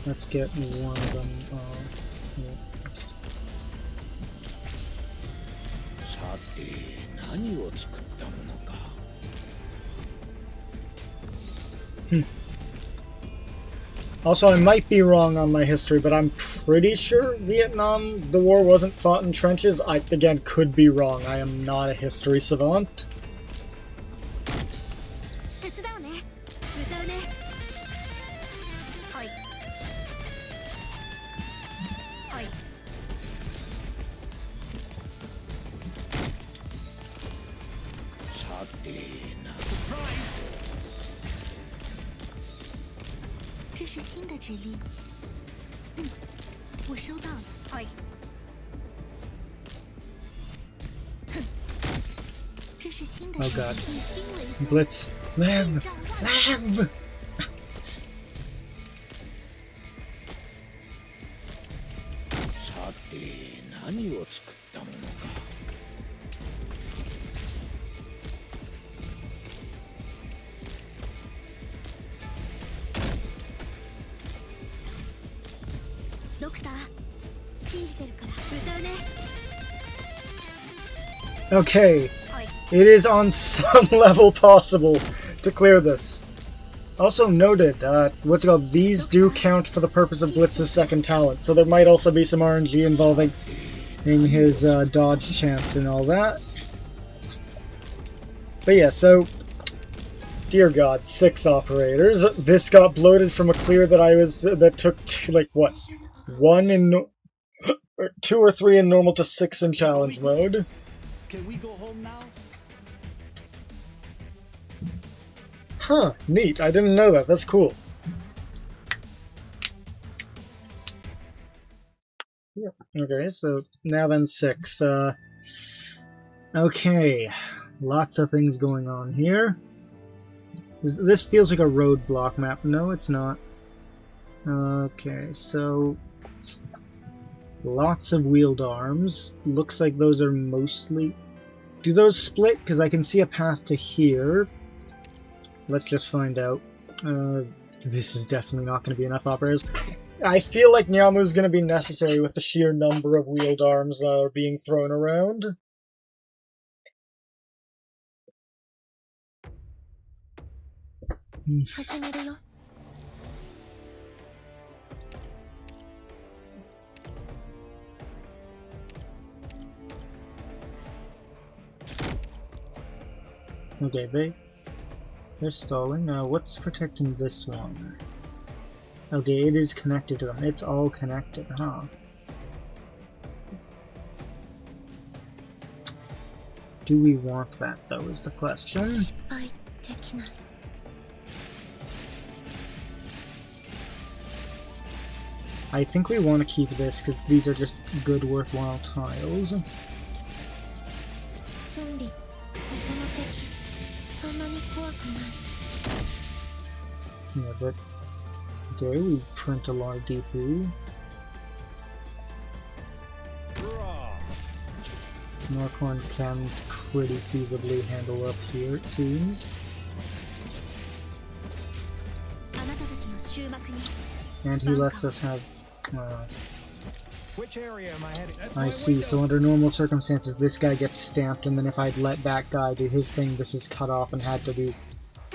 Let's get one of them off. て何を作ったものか。 Also, I might be wrong on my history, but I'm pretty sure Vietnam, the war wasn't fought in trenches. I, again, could be wrong. I am not a history savant. 手伝うね。歌うね。はい。はい。さてな。这是新的指令。我收到了。はい。这是新的 Oh 指 god. 令。新文字。 Blitz. Live! Live! さて何を作ったものか。 ドクター、信じてるから歌うね。 Okay. はい。 It is on some level possible to clear this. Also noted, what's it called? These do count for the purpose of Blitz's second talent, so there might also be some RNG involving in his dodge chance and all that. But yeah, so dear God, 6 operators. This got bloated from a clear that that took like what, 1 in or 2 or 3 in normal to 6 in challenge mode. Can we go home now? Huh, neat. I didn't know that. That's cool. Yeah. Okay, so now then 6. Okay, lots of things going on here. This feels like a roadblock map. No, it's not. Okay, so lots of wheeled arms. Looks like those are mostly... Do those split? Because I can see a path to here. Let's just find out. This is definitely not going to be enough operators. I feel like Nyamu is going to be necessary with the sheer number of wheeled arms being thrown around. Hmm. 始めるよ。 Okay, they're stalling. Now, what's protecting this one? Okay, it is connected to them. It's all connected, huh? Do we want that, though, is the question. はい、できない。 I think we want to keep this, because these are just good, worthwhile tiles. 準備。ここの敵、そんなに怖くない。 Yeah, but... Okay, we print a lot of DP. Norcorn can pretty feasibly handle up here, it seems. あなたたちの終幕に。 And he lets us have... Which area am I heading? That's I my see, window. so under normal circumstances this guy gets stamped, and then if I'd let that guy do his thing, this was cut off and had to be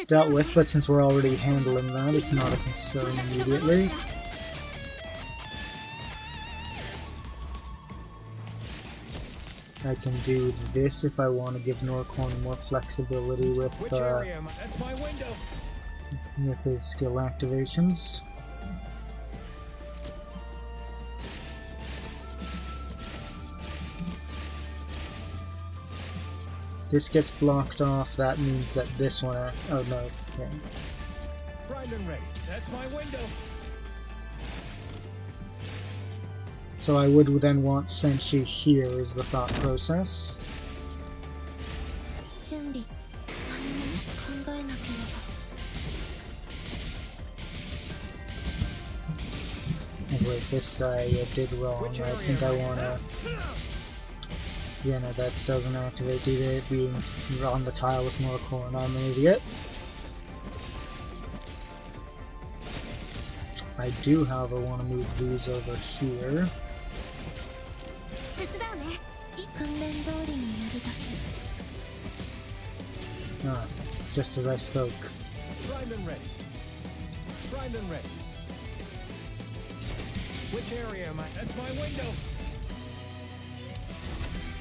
dealt with, but since we're already handling that, it's not a concern immediately. I can do this if I want to give Norcorn more flexibility with Which area am I? That's my window. with his skill activations. This gets blocked off, that means that this one... oh no, okay. Primed and ready. That's my window. So I would then want Senshi here is the thought process. 準備。何も考えなければ。 Oh, wait, this I did wrong. Which I area think I am wanna... Yeah, no, that doesn't activate due to it being on the tile with more corn. I'm an idiot. I do, however, want to move these over here. 手伝うね。訓練通りにやるだけ。Ah, just as I spoke. Primed and ready. Primed and ready. Which area am I? That's my window.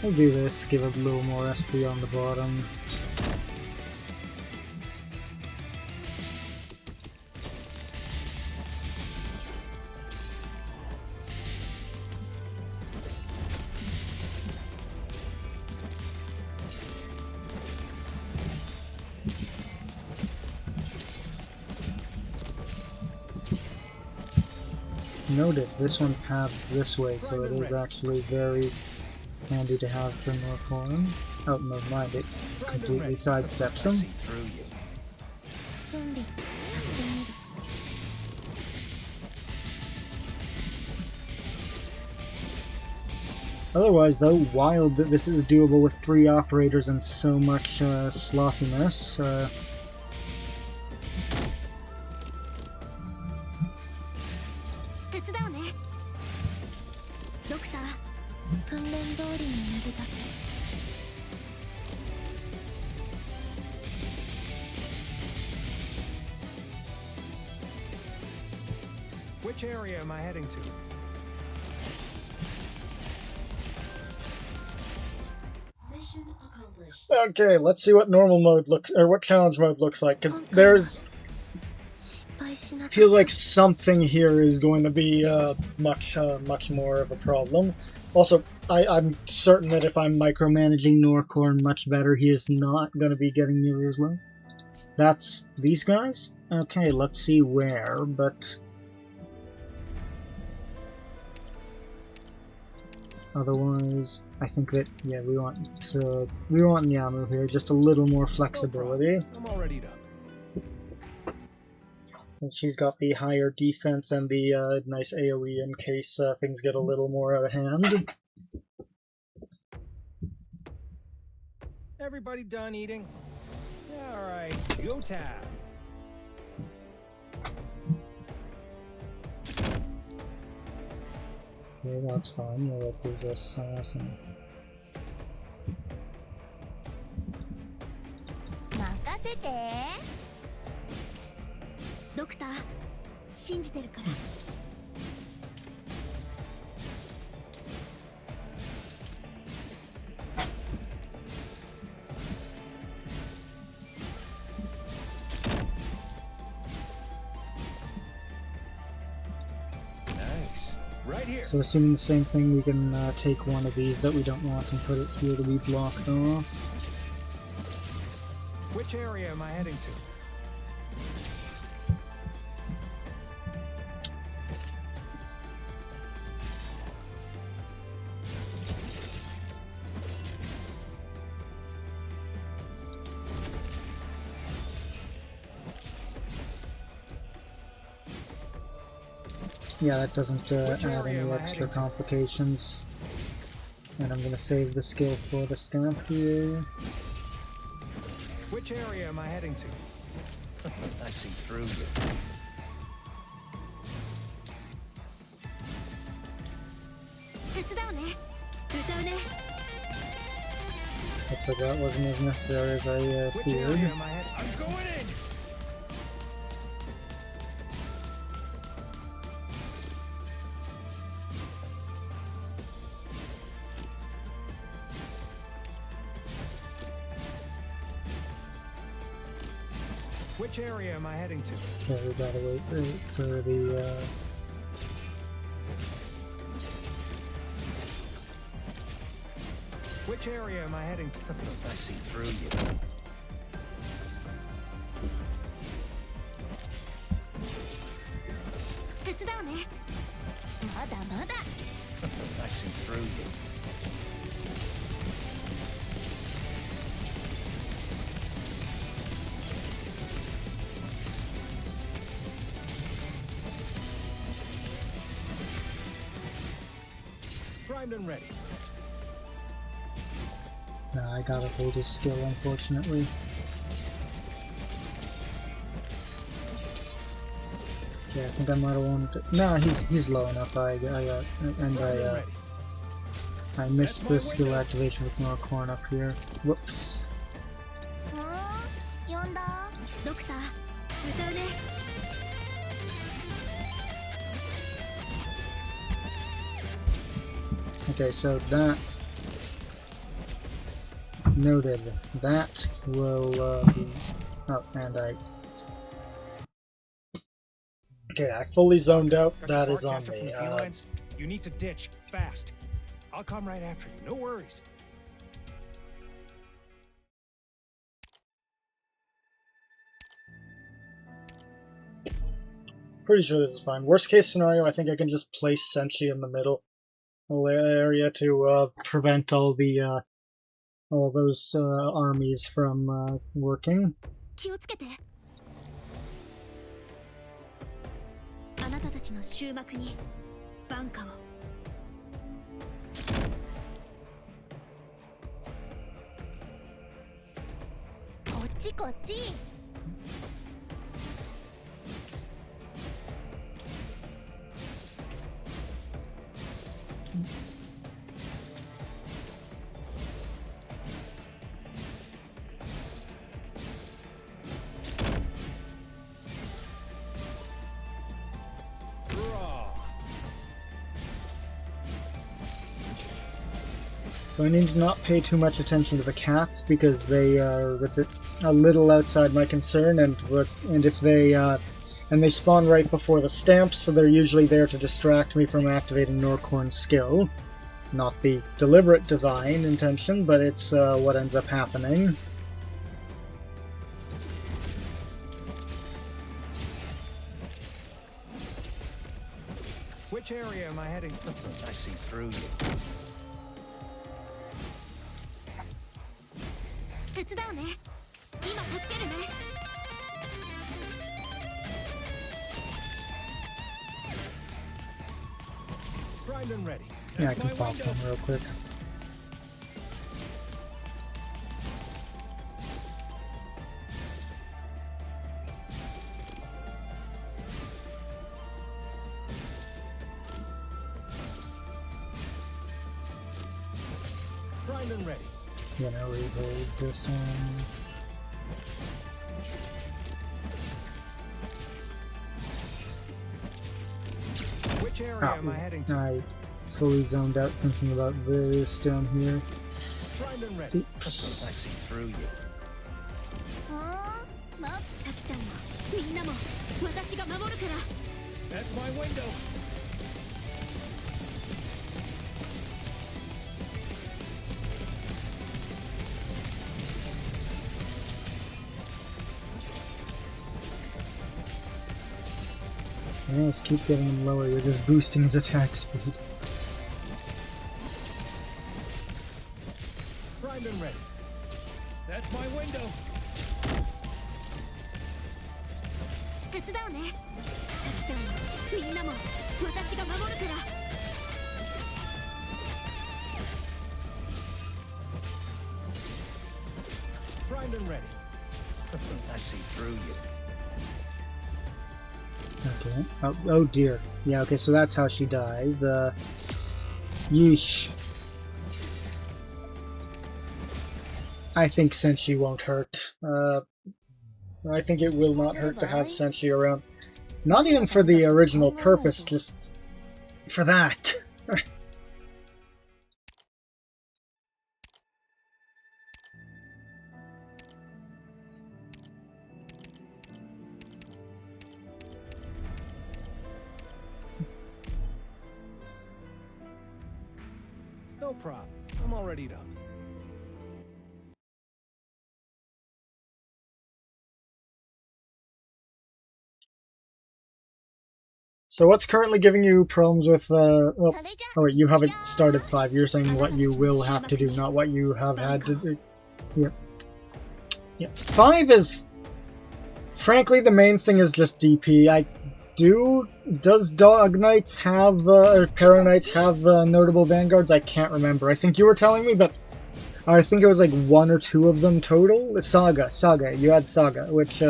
I'll do this, give it a little more SP on the bottom. Noted, this one paths this way, so it is actually very handy to have for Northhorn. Oh, never mind, it completely sidesteps I him. see through you. 準備やってみる Otherwise, though, while this is doable with 3 operators and so much sloppiness, 手伝うねドクター訓練通りにやるだけ Which area am I heading to? okay, let's see what normal mode looks, or what challenge mode looks like, because there's, 失敗しなかった feels like something here is going to be much more of a problem. Also, I'm certain that if I'm micromanaging Norcorn much better, he is not going to be getting nearly as low. That's these guys? Okay, let's see where, but... Otherwise, I think that, yeah, we want Yamu here, just a little more flexibility. I'm all readied up. Since she's got the higher defense and the nice AoE in case things get a little more out of hand. Everybody done eating? All right, go time. Okay, that's fine. Yeah, that gives us some... 任せてドクター信じてるから Nice. Right here. So assuming the same thing, we can take one of these that we don't want and put it here to be blocked off. Which area am I heading to? Yeah, that doesn't add any extra complications. And I'm gonna save the skill for the stamp here. Which area am I heading to? I see through you. Looks like that wasn't as necessary as I Which feared. area am I heading? I'm going in. Which area am I heading to? Yeah, we gotta wait for the Which area am I heading to? I see through you. I see through you. Primed and ready. Nah, I gotta hold his skill, unfortunately. Yeah, I think I might have wanted to... Nah, he's low enough. I missed the skill activation with Norcorn up here. Whoops. 呼んだドクター歌うね Okay, so that noted. That will be. Oh, and I. Okay, I fully zoned out. Got That your is on bar catcher me. from the felines? You need to ditch fast. I'll come right after you. No worries. Pretty sure this is fine. Worst case scenario, I think I can just place Senshi in the middle area to prevent all the all those armies from working. 気をつけてあなたたちの終幕に挽回をこっちこっち So I need to not pay too much attention to the cats because they are a little outside my concern, and if they and they spawn right before the stamps, so they're usually there to distract me from activating Norcorn's skill. Not the deliberate design intention, but it's what ends up happening. Which area am I heading? I see through you. 手伝うね今助けるね Primed and ready. Yeah, I That's can my pop window. them real quick. Primed and ready. Gonna reload this one. Which area am I heading to? I fully zoned out thinking about this down here. Primed and ready. Oops. I see through you. はあまさきちゃんもみんなも私が守るから That's my window. Yes, keep getting him lower, you're just boosting his attack speed. Primed and ready. That's my window. 手伝うねさきちゃんもみんなも私が守るから Primed and ready. I see through you. Okay. Oh dear. Yeah, okay, so that's how she dies. Yeesh. I think Senshi won't hurt. I think it will not hurt to have Senshi around. Not even for the original purpose, just for that. No problem. I'm all readied up. So what's currently giving you problems with, それじゃ oh wait, you haven't started 5, you're saying what you will have to do, not what you have had to do. Yep. Yep. 5 is... Frankly, the main thing is just DP. Does Dog Knights have, or Para Knights have notable vanguards? I can't remember. I think you were telling me, but I think it was like 1 or 2 of them total. Saga, you had Saga, which,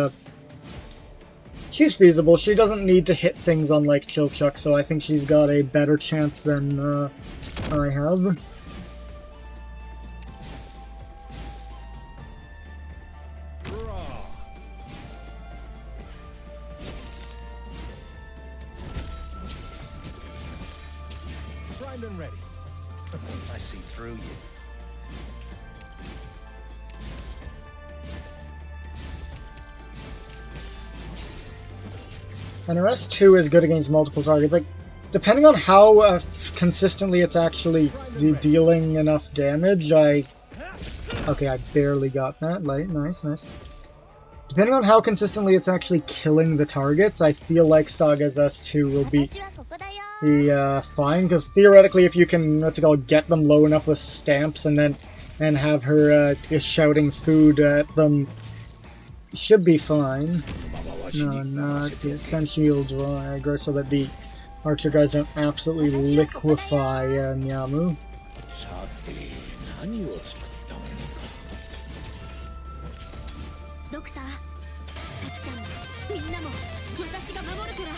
she's feasible. She doesn't need to hit things unlike Chilchuk, so I think she's got a better chance than I have. Raw. Primed and ready. I see through you. And S2 is good against multiple targets. Like, depending on how consistently it's actually dealing enough damage, Okay, I barely got that. Light, nice, nice. Depending on how consistently it's actually killing the targets, I feel like Saga's S2 will be fine, because theoretically if you can, what's it called, get them low enough with stamps and have her shouting food at them, should be fine. No, not the essential draw aggro so that the archer guys don't absolutely liquefy Nyamu. さて何を作ったものか。ドクター、サキちゃんもみんなも私が守るから。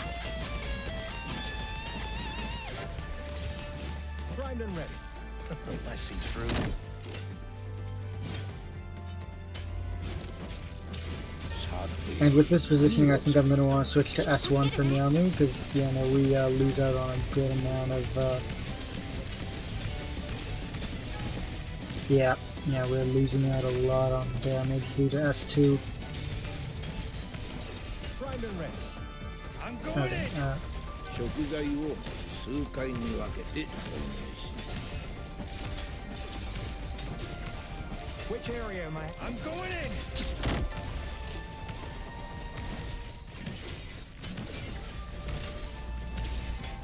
Primed and ready. I see through you. And with this positioning, I think I'm going to want to switch to S1 for Nyamu, because, we lose out on a good amount of, Yeah, we're losing out a lot on damage due to S2. Primed and ready. I'm going Okay, in. 食材を数回に分けて投入し Which area am I? I'm going in.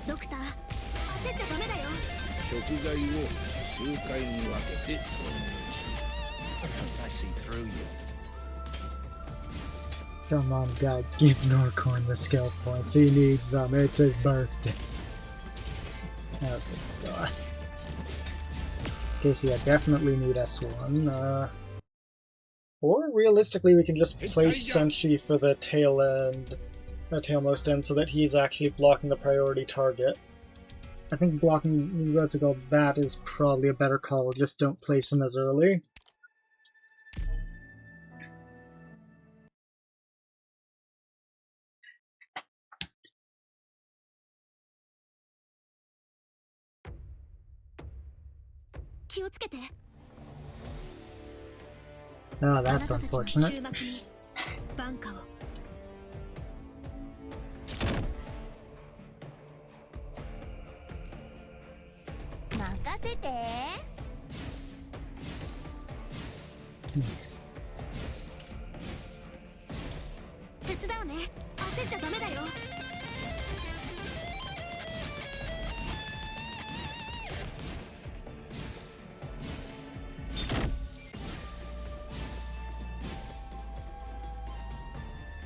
ドクター、焦っちゃダメだよ。食材を数回に分けて投入し I see through you. Come on, God, give Norcorn the skill points. He needs them. It's his birthday. Oh, good God. Okay, so yeah, definitely need S1. Or realistically, we can just place Senshi for the tail end, tailmost end, so that he's actually blocking the priority target. I think blocking what's it called, that is probably a better call. Just don't place him as early. Oh, that's unfortunate. バンカを。任せて。手伝うね。焦っちゃダメだよ。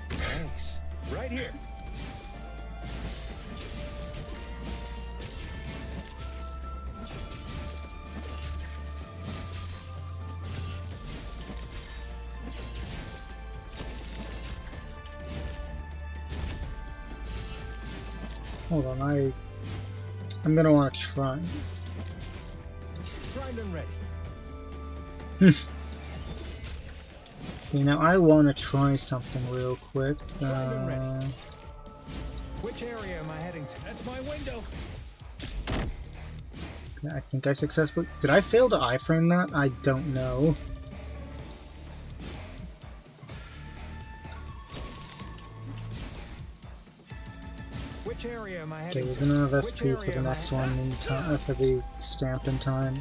Thanks. Right here. Hold on, I'm gonna want to try. Primed and ready. You know, I want to try something real quick. Which area am I heading to? That's my window. I think I successfully... Did I fail to iframe that? I don't know. Which area am I Okay, heading we're to? gonna have Which SP for area the am I next one in time, for the stamp in time.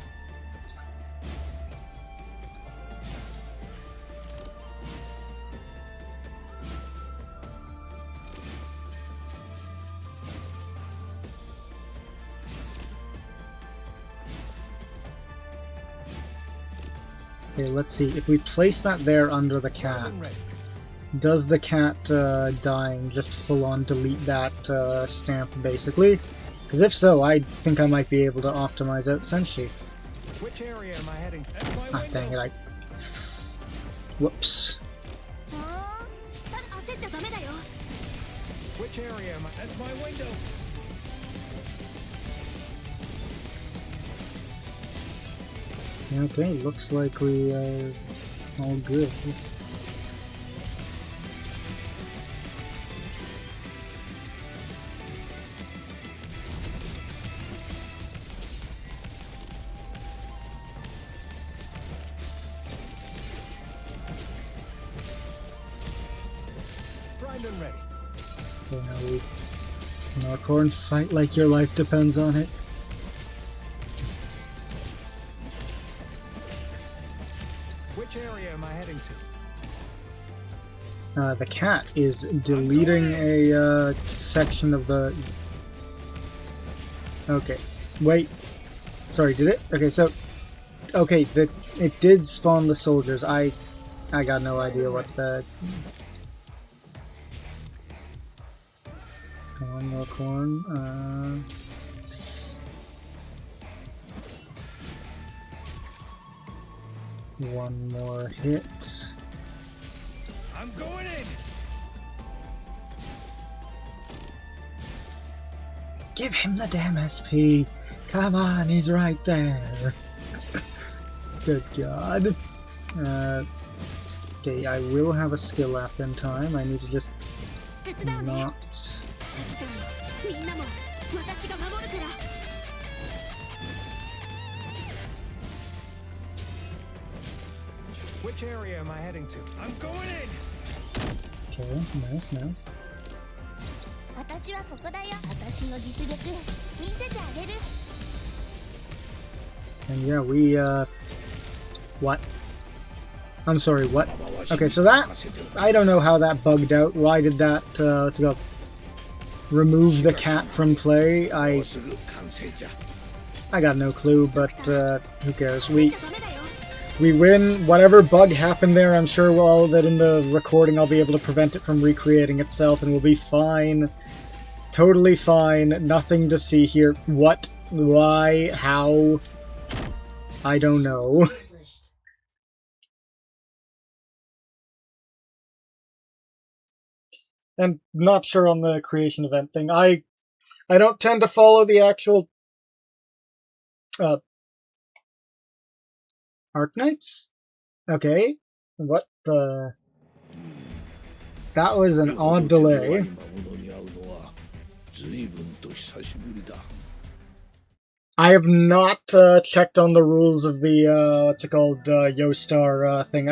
Okay, let's see. If we place that there under the cat, Primed and ready. does the cat dying just full-on delete that stamp, basically? Because if so, I think I might be able to optimize out Senshi. Which area am I heading to? That's my Ah, window. dang it, Whoops. 焦っちゃダメだよ。 Which area am I? That's my window. Okay, looks like we are all good. Primed and ready. Okay, now we Norcorn, fight like your life depends on it. Which area am I heading to? The cat is deleting a section of the... Okay, wait. Sorry, did it? Okay, so... Okay, it did spawn the soldiers. I got no idea what the... Come on, more corn. One more hit. I'm going in. Give him the damn SP. Come on, he's right there. Good God. Okay, I will have a skill up in time. I need to just 手伝うね not... さきちゃんみんなも私が守るから Which area am I heading to? I'm going in. Okay, nice, nice. 私はここだよ私の実力見せてあげる And yeah, we, what? I'm sorry, what? Okay, so that, I don't know how that bugged out. Why did that, let's go, remove the cat from play? I got no clue, but, who cares? ダメだよ We win. Whatever bug happened there, I'm sure that in the recording I'll be able to prevent it from recreating itself, and we'll be fine. Totally fine. Nothing to see here. What? Why? How? I don't know. And not sure on the creation event thing. I don't tend to follow the actual Collabknights? Okay. What the... That was an odd delay. I have not checked on the rules of the, what's it called, Yostar thing.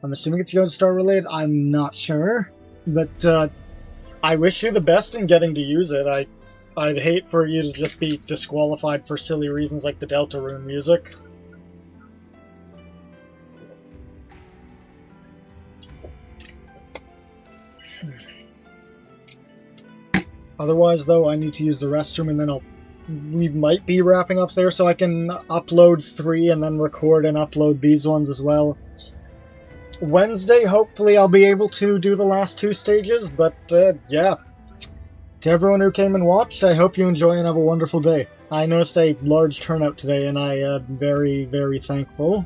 I'm assuming it's Yostar related. I'm not sure. But, I wish you the best in getting to use it. I'd hate for you to just be disqualified for silly reasons like the Deltarune music. Otherwise, though, I need to use the restroom, and then we might be wrapping up there, so I can upload 3 and then record and upload these ones as well. Wednesday, hopefully I'll be able to do the last 2 stages, but, yeah. To everyone who came and watched, I hope you enjoy and have a wonderful day. I noticed a large turnout today, and I am very, very thankful.